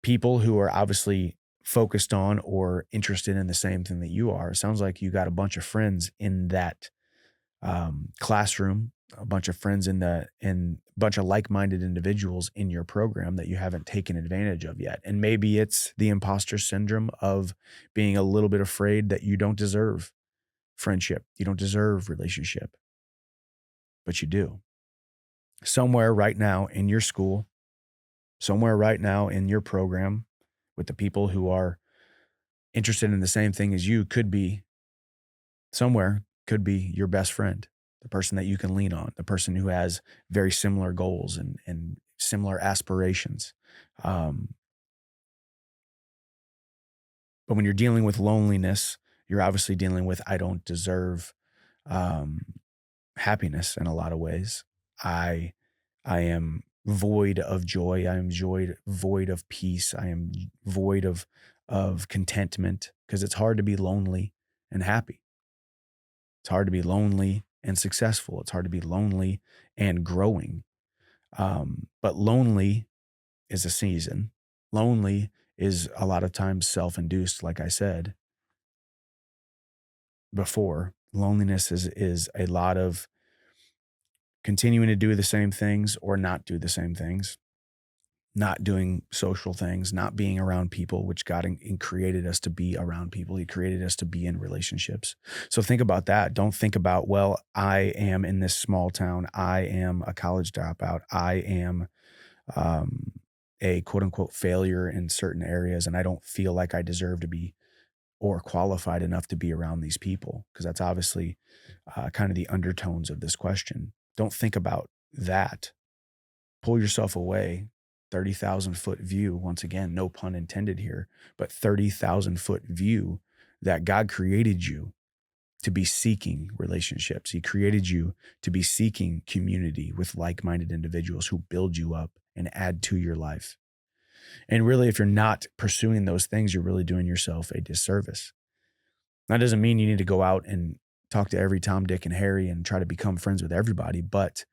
people who are obviously focused on or interested in the same thing that you are, it sounds like you got a bunch of friends in that classroom, a bunch of friends in a bunch of like-minded individuals in your program that you haven't taken advantage of yet. And maybe it's the imposter syndrome of being a little bit afraid that you don't deserve friendship, you don't deserve relationship, but you do. Somewhere right now in your school, somewhere right now in your program with the people who are interested in the same thing as you could be your best friend, the person that you can lean on, the person who has very similar goals and similar aspirations. But when you're dealing with loneliness, you're obviously dealing with, I don't deserve happiness in a lot of ways. I am void of joy. I am void of peace. I am void of contentment because it's hard to be lonely and happy. It's hard to be lonely and successful. It's hard to be lonely and growing. But lonely is a season. Lonely is a lot of times self-induced, like I said before. Loneliness is a lot of continuing to do the same things or not do the same things, not doing social things, not being around people, which God created us to be around people. He created us to be in relationships. So think about that. Don't think about, well, I am in this small town. I am a college dropout. I am a quote unquote failure in certain areas. And I don't feel like I deserve to be or qualified enough to be around these people. Because that's obviously kind of the undertones of this question. Don't think about that. Pull yourself away. 30,000 foot view. Once again, no pun intended here, but 30,000 foot view that God created you to be seeking relationships. He created you to be seeking community with like-minded individuals who build you up and add to your life. And really, if you're not pursuing those things, you're really doing yourself a disservice. That doesn't mean you need to go out and talk to every Tom, Dick, and Harry and try to become friends with everybody, but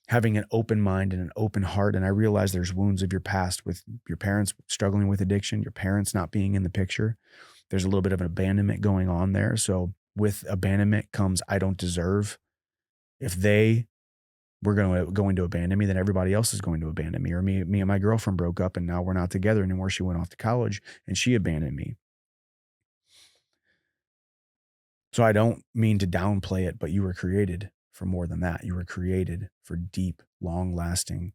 having an open mind and an open heart. And I realize there's wounds of your past with your parents struggling with addiction, your parents not being in the picture. There's a little bit of an abandonment going on there. So with abandonment comes, I don't deserve. If they were going to abandon me, then everybody else is going to abandon me. Or me and my girlfriend broke up and now we're not together anymore. She went off to college and she abandoned me. So I don't mean to downplay it, but you were created for more than that. You were created for deep, long-lasting,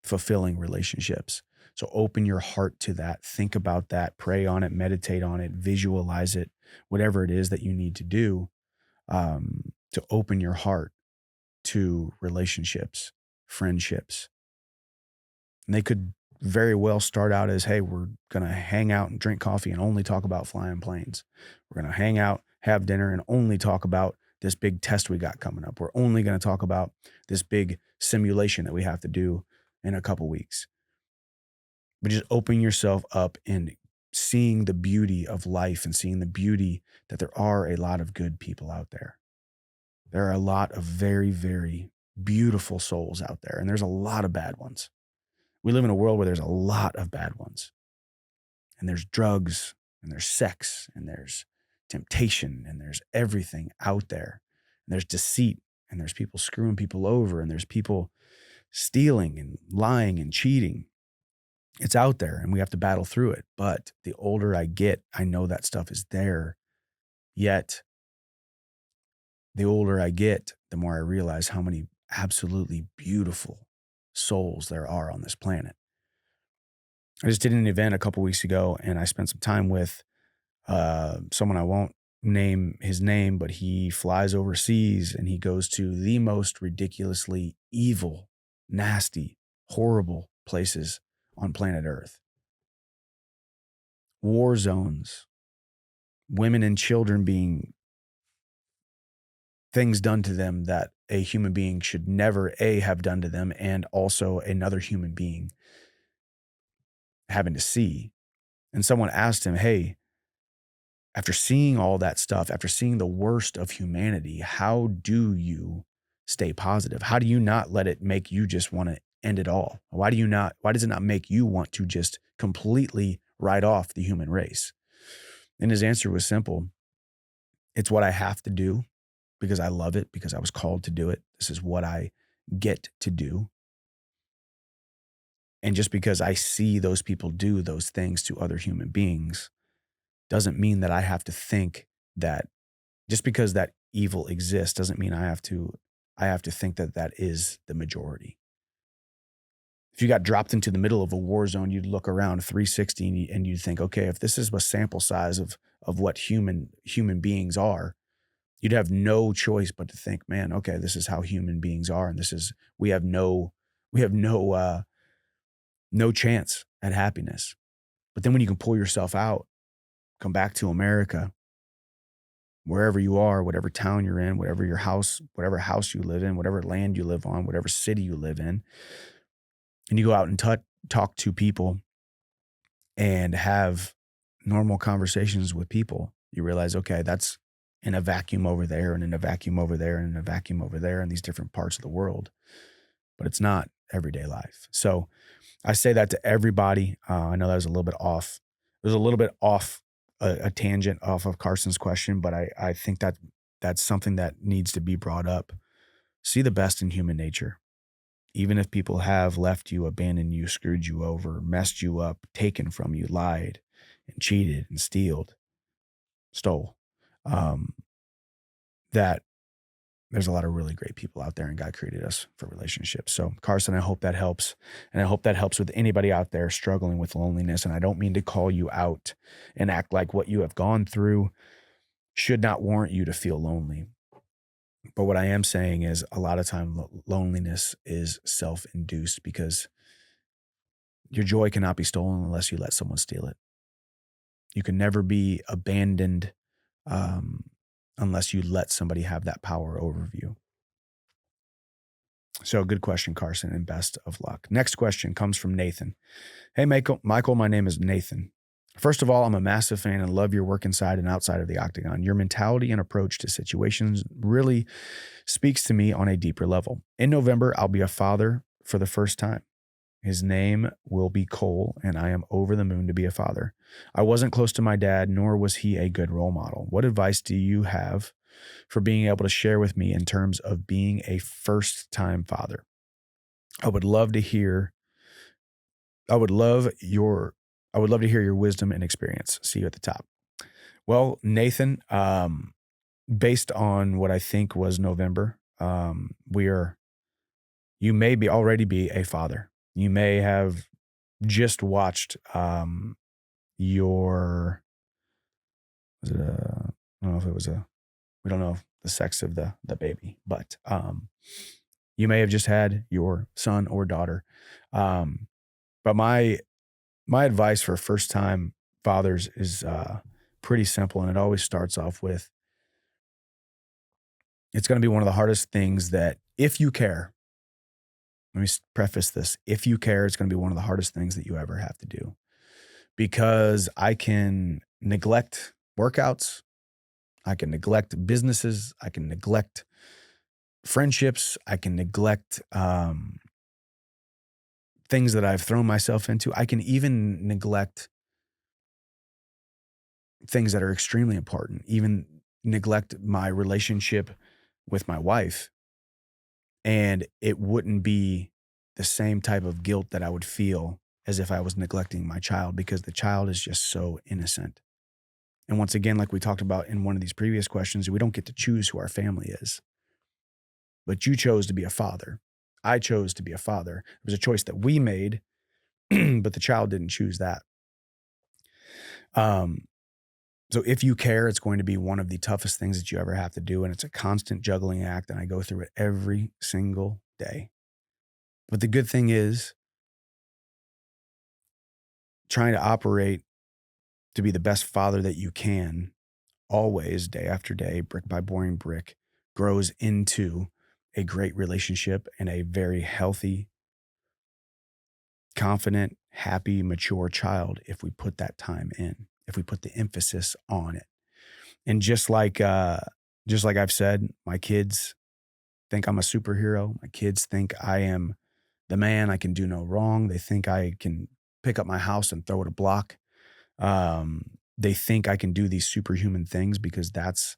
fulfilling relationships. So open your heart to that. Think about that. Pray on it. Meditate on it. Visualize it. Whatever it is that you need to do to open your heart to relationships, friendships. And they could very well start out as, hey, we're going to hang out and drink coffee and only talk about flying planes. We're going to hang out, have dinner, and only talk about this big test we got coming up. We're only going to talk about this big simulation that we have to do in a couple weeks. But just open yourself up and seeing the beauty of life and seeing the beauty that there are a lot of good people out there. There are a lot of very, very beautiful souls out there, and there's a lot of bad ones. We live in a world where there's a lot of bad ones. And there's drugs, and there's sex, and there's temptation, and there's everything out there. And there's deceit, and there's people screwing people over, and there's people stealing and lying and cheating. It's out there, and we have to battle through it. But the older I get, I know that stuff is there. Yet, the older I get, the more I realize how many absolutely beautiful souls there are on this planet. I just did an event a couple weeks ago, and I spent some time with someone. I won't name his name, but he flies overseas and he goes to the most ridiculously evil, nasty, horrible places on planet Earth. War zones, women and children being things done to them that a human being should never have done to them, and also another human being having to see. And someone asked him, hey, after seeing all that stuff, after seeing the worst of humanity, how do you stay positive? How do you not let it make you just want to end it all? Why does it not make you want to just completely write off the human race? And his answer was simple. It's what I have to do because I love it, because I was called to do it. This is what I get to do. And just because I see those people do those things to other human beings doesn't mean that I have to think that just because that evil exists doesn't mean I have to think that that is the majority. If you got dropped into the middle of a war zone, you'd look around 360 and you'd think, okay, if this is a sample size of what human beings are, you'd have no choice but to think, man, okay, this is how human beings are, and we have no chance at happiness. But then when you can pull yourself out, come back to America, wherever you are, whatever town you're in, whatever house you live in, whatever land you live on, whatever city you live in, and you go out and talk to people and have normal conversations with people, you realize, okay, that's in a vacuum over there and in a vacuum over there and in a vacuum over there in these different parts of the world. But it's not everyday life. So I say that to everybody. I know that was a little bit off. It was a little bit off a tangent off of Carson's question, but I think that that's something that needs to be brought up. See the best in human nature. Even if people have left you, abandoned you, screwed you over, messed you up, taken from you, lied and cheated and stole, that there's a lot of really great people out there, and God created us for relationships. So Carson, I hope that helps. And I hope that helps with anybody out there struggling with loneliness. And I don't mean to call you out and act like what you have gone through should not warrant you to feel lonely. But what I am saying is a lot of time loneliness is self-induced, because your joy cannot be stolen unless you let someone steal it. You can never be abandoned unless you let somebody have that power over you. So good question, Carson, and best of luck. Next question comes from Nathan. Hey, Michael, my name is Nathan. First of all, I'm a massive fan and love your work inside and outside of the octagon. Your mentality and approach to situations really speaks to me on a deeper level. In November, I'll be a father for the first time. His name will be Cole, and I am over the moon to be a father. I wasn't close to my dad, nor was he a good role model. What advice do you have for being able to share with me in terms of being a first-time father? I would love to hear your wisdom and experience. See you at the top. Well, Nathan, based on what I think was November, you may already be a father. You may have just watched I don't know if it was we don't know the sex of the baby, but you may have just had your son or daughter. But my advice for first time fathers is pretty simple, and it always starts off with, it's going to be one of the hardest things that, if you care, let me preface this, if you care, it's going to be one of the hardest things that you ever have to do, because I can neglect workouts, I can neglect businesses, I can neglect friendships, I can neglect things that I've thrown myself into. I can even neglect things that are extremely important, even neglect my relationship with my wife. And it wouldn't be the same type of guilt that I would feel as if I was neglecting my child, because the child is just so innocent. And once again, like we talked about in one of these previous questions, we don't get to choose who our family is. But you chose to be a father. I chose to be a father. It was a choice that we made, but the child didn't choose that. So if you care, it's going to be one of the toughest things that you ever have to do. And it's a constant juggling act. And I go through it every single day. But the good thing is, trying to operate to be the best father that you can, always, day after day, brick by boring brick, grows into a great relationship and a very healthy, confident, happy, mature child if we put that time in, if we put the emphasis on it. And just like I've said, my kids think I'm a superhero. My kids think I am the man. I can do no wrong. They think I can pick up my house and throw it a block. They think I can do these superhuman things because that's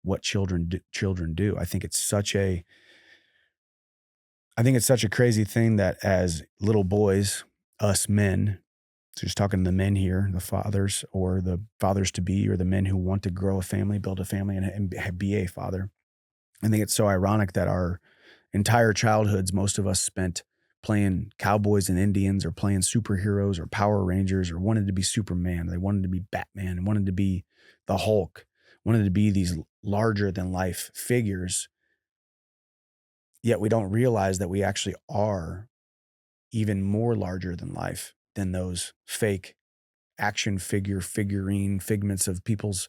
what children do. I think it's such a crazy thing that as little boys, us men, so just talking to the men here, the fathers or the fathers to be, or the men who want to grow a family, build a family, and be a father. I think it's so ironic that our entire childhoods, most of us spent playing cowboys and Indians, or playing superheroes or Power Rangers, or wanted to be Superman. They wanted to be Batman, and wanted to be the Hulk, wanted to be these larger than life figures. Yet we don't realize that we actually are even more larger than life than those fake action figurine figments of people's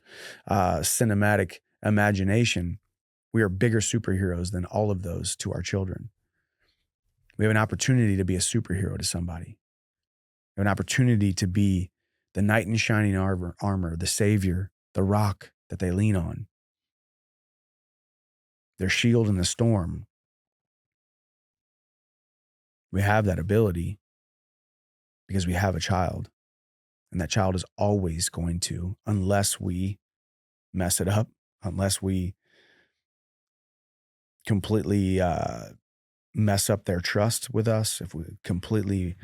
cinematic imagination. We are bigger superheroes than all of those to our children. We have an opportunity to be a superhero to somebody. We have an opportunity to be the knight in shining armor, the savior, the rock that they lean on, their shield in the storm. We have that ability because we have a child, and that child is always going to, unless we mess it up, unless we completely mess up their trust with us, if we completely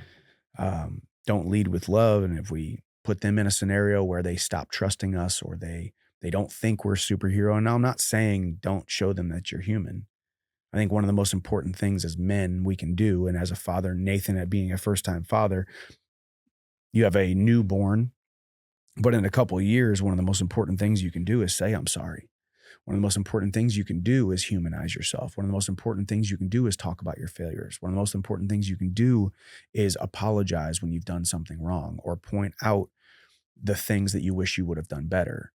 don't lead with love, and if we put them in a scenario where they stop trusting us, or they don't think we're a superhero. And now I'm not saying don't show them that you're human. I think one of the most important things as men we can do, and as a father, Nathan, at being a first-time father, you have a newborn, but in a couple of years, one of the most important things you can do is say, I'm sorry. One of the most important things you can do is humanize yourself. One of the most important things you can do is talk about your failures. One of the most important things you can do is apologize when you've done something wrong, or point out the things that you wish you would have done better.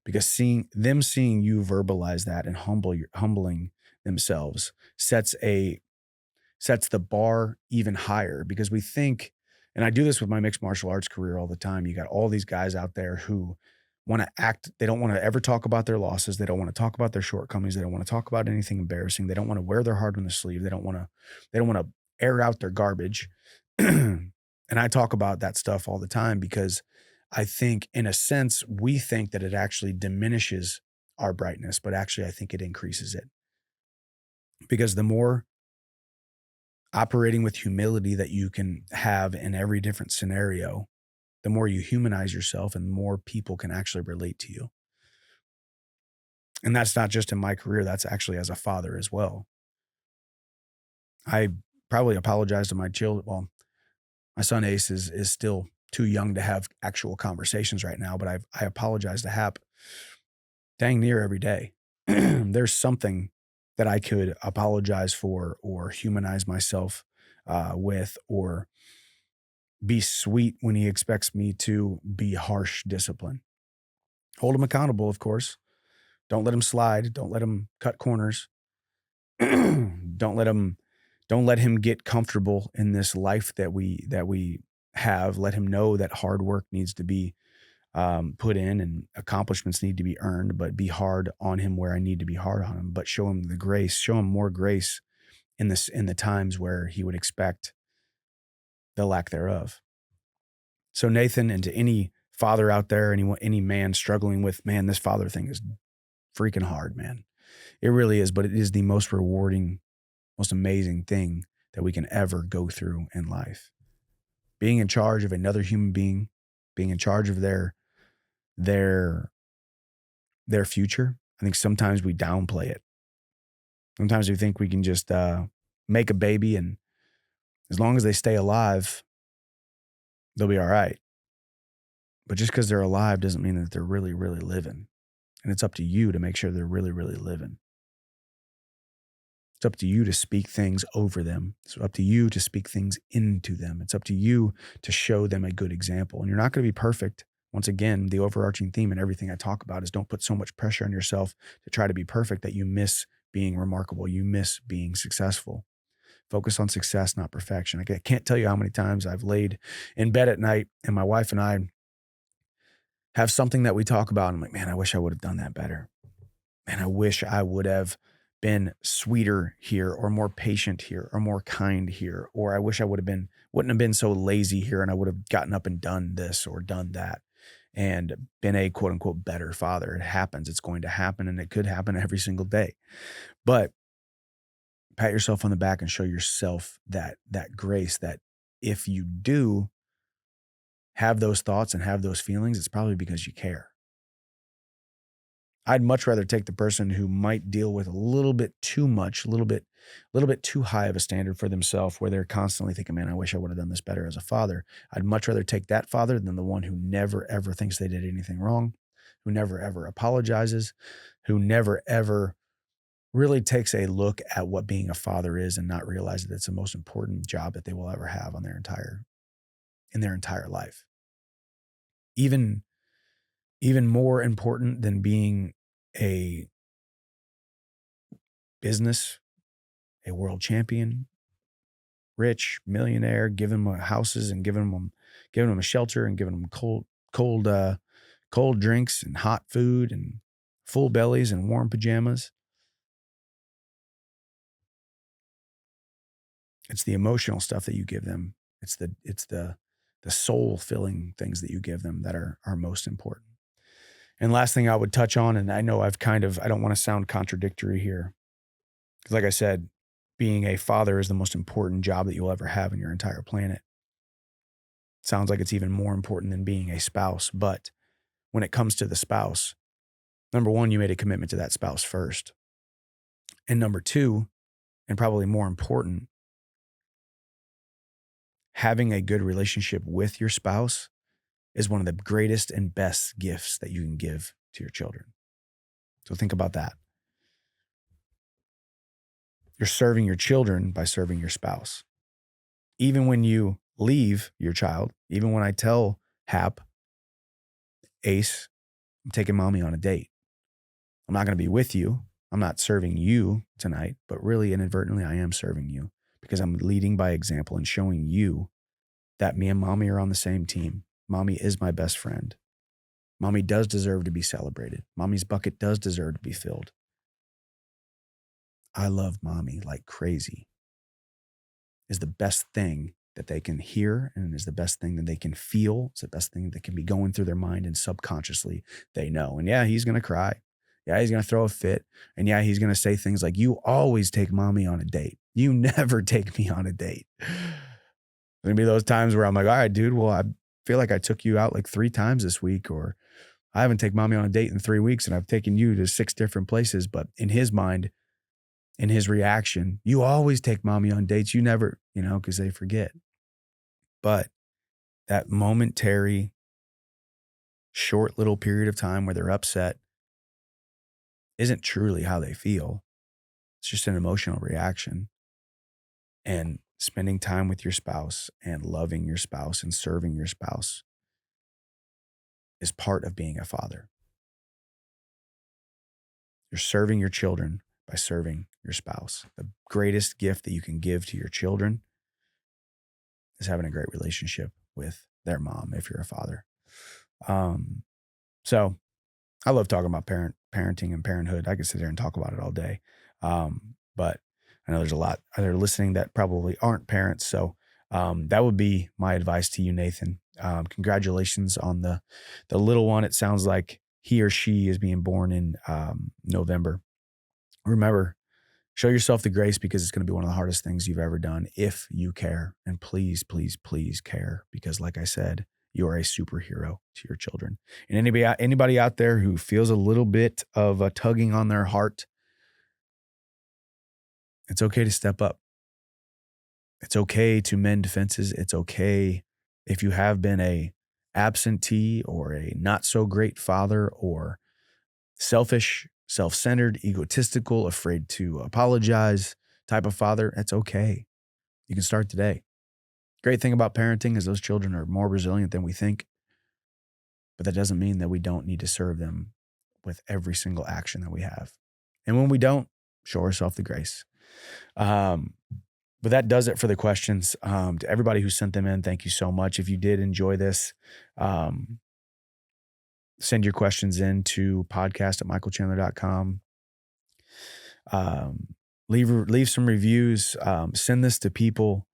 because seeing you verbalize that and humbling themselves sets the bar even higher, because we think, and I do this with my mixed martial arts career all the time. You got all these guys out there who want to act, they don't want to ever talk about their losses. They don't want to talk about their shortcomings. They don't want to talk about anything embarrassing. They don't want to wear their heart on their sleeve. They don't want to air out their garbage. And I talk about that stuff all the time because I think, in a sense, we think that it actually diminishes our brightness, but actually I think it increases it. Because the more operating with humility that you can have in every different scenario, the more you humanize yourself and the more people can actually relate to you. And that's not just in my career, that's actually as a father as well. I probably apologize to my children. Well, my son Ace is still too young to have actual conversations right now, but I apologize to Hap dang near every day. There's something that I could apologize for or humanize myself with, or be sweet when he expects me to be harsh discipline. Hold him accountable, of course. Don't let him slide. Don't let him cut corners. Don't let him get comfortable in this life that we have. Let him know that hard work needs to be put in and accomplishments need to be earned, but be hard on him where I need to be hard on him. But show him the grace, show him more grace in the times where he would expect the lack thereof. So Nathan, and to any father out there, any man struggling with, man, this father thing is freaking hard, man. It really is, but it is the most rewarding, most amazing thing that we can ever go through in life. Being in charge of another human being, being in charge of their future. I think sometimes we downplay it. Sometimes we think we can just make a baby, and as long as they stay alive, they'll be all right. But just because they're alive doesn't mean that they're really, really living. And it's up to you to make sure they're really, really living. It's up to you to speak things over them. It's up to you to speak things into them. It's up to you to show them a good example. And you're not going to be perfect. Once again, the overarching theme in everything I talk about is don't put so much pressure on yourself to try to be perfect that you miss being remarkable. You miss being successful. Focus on success, not perfection. I can't tell you how many times I've laid in bed at night and my wife and I have something that we talk about. And I'm like, man, I wish I would have done that better. Man, I wish I would have been sweeter here, or more patient here, or more kind here. Or I wish I wouldn't have been so lazy here, and I would have gotten up and done this or done that and been a quote unquote better father. It happens. It's going to happen, and it could happen every single day. But pat yourself on the back and show yourself that grace, that if you do have those thoughts and have those feelings, it's probably because you care. I'd much rather take the person who might deal with a little bit too much, a little bit too high of a standard for themselves, where they're constantly thinking, man, I wish I would have done this better as a father. I'd much rather take that father than the one who never, ever thinks they did anything wrong, who never, ever apologizes, who never, ever really takes a look at what being a father is and not realize that it's the most important job that they will ever have in their entire life. Even more important than being a business, a world champion, rich, millionaire, giving them houses and giving them a shelter and giving them cold drinks and hot food and full bellies and warm pajamas. It's the emotional stuff that you give them. It's the soul filling things that you give them that are most important. And last thing I would touch on, and I know I don't want to sound contradictory here, because like I said, being a father is the most important job that you'll ever have in your entire planet. Sounds like it's even more important than being a spouse. But when it comes to the spouse, number one, you made a commitment to that spouse first. And number two, and probably more important, having a good relationship with your spouse is one of the greatest and best gifts that you can give to your children. So think about that. You're serving your children by serving your spouse. Even when you leave your child, even when I tell Hap, Ace, I'm taking mommy on a date. I'm not going to be with you. I'm not serving you tonight, but really inadvertently, I am serving you because I'm leading by example and showing you that me and mommy are on the same team. Mommy is my best friend. Mommy does deserve to be celebrated. Mommy's bucket does deserve to be filled. I love mommy like crazy is the best thing that they can hear and is the best thing that they can feel. It's the best thing that can be going through their mind and subconsciously they know. And yeah, he's going to cry. Yeah, he's going to throw a fit. And yeah, he's going to say things like, you always take mommy on a date. You never take me on a date. There's going to be those times where I'm like, all right, dude, well, I feel like I took you out like 3 times this week, or I haven't taken mommy on a date in 3 weeks and I've taken you to 6 different places. But in his mind, in his reaction, you always take mommy on dates. You never, because they forget. But that momentary, short little period of time where they're upset isn't truly how they feel. It's just an emotional reaction. And spending time with your spouse and loving your spouse and serving your spouse is part of being a father. You're serving your children by serving your spouse. The greatest gift that you can give to your children is having a great relationship with their mom if you're a father. So I love talking about parenting and parenthood. I could sit there and talk about it all day. But I know there's a lot that are listening that probably aren't parents. So that would be my advice to you, Nathan. Congratulations on the little one. It sounds like he or she is being born in November. Remember, show yourself the grace because it's going to be one of the hardest things you've ever done if you care. And please, please, please care because like I said, you are a superhero to your children. And anybody out there who feels a little bit of a tugging on their heart, it's okay to step up. It's okay to mend fences. It's okay if you have been a absentee or a not so great father or selfish, self-centered, egotistical, afraid to apologize type of father. It's okay. You can start today. Great thing about parenting is those children are more resilient than we think. But that doesn't mean that we don't need to serve them with every single action that we have. And when we don't, show ourselves the grace. But that does it for the questions. To everybody who sent them in, thank you so much. If you did enjoy this, send your questions in to podcast@michaelchandler.com. Leave some reviews. Send this to people.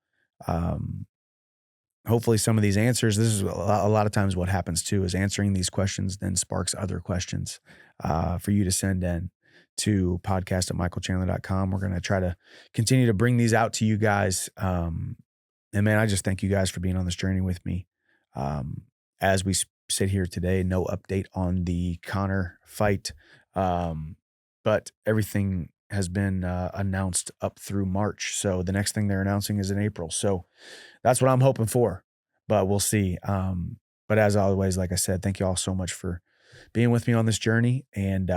Hopefully some of these answers, this is a lot of times what happens too, is answering these questions then sparks other questions for you to send in to podcast@michaelchandler.com. We're going to try to continue to bring these out to you guys. And man, I just thank you guys for being on this journey with me. As we sit here today, no update on the Connor fight. But everything has been announced up through March. So the next thing they're announcing is in April. So that's what I'm hoping for, but we'll see. But as always, like I said, thank you all so much for being with me on this journey and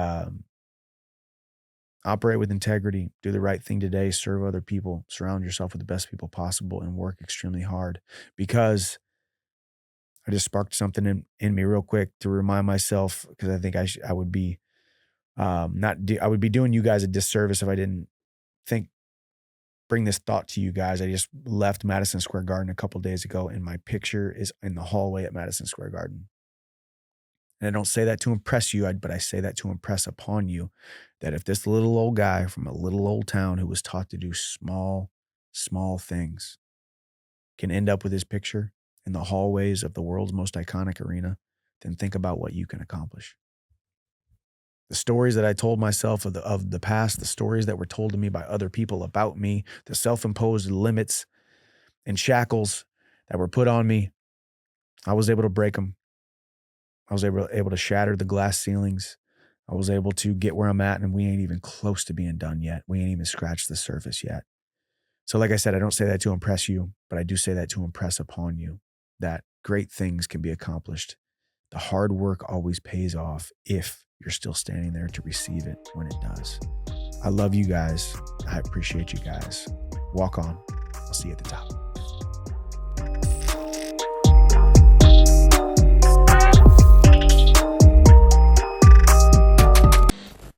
operate with integrity, do the right thing today, serve other people, surround yourself with the best people possible, and work extremely hard. Because I just sparked something in me real quick to remind myself, because I think I would be I would be doing you guys a disservice if I didn't bring this thought to you guys. I just left Madison Square Garden a couple days ago, and my picture is in the hallway at Madison Square Garden. And I don't say that to impress you, but I say that to impress upon you that if this little old guy from a little old town who was taught to do small, small things can end up with his picture in the hallways of the world's most iconic arena, then think about what you can accomplish. The stories that I told myself of the past, the stories that were told to me by other people about me, the self-imposed limits and shackles that were put on me, I was able to break them. I was able to shatter the glass ceilings. I was able to get where I'm at, and we ain't even close to being done yet. We ain't even scratched the surface yet. So like I said, I don't say that to impress you, but I do say that to impress upon you that great things can be accomplished. The hard work always pays off if you're still standing there to receive it when it does. I love you guys. I appreciate you guys. Walk on. I'll see you at the top.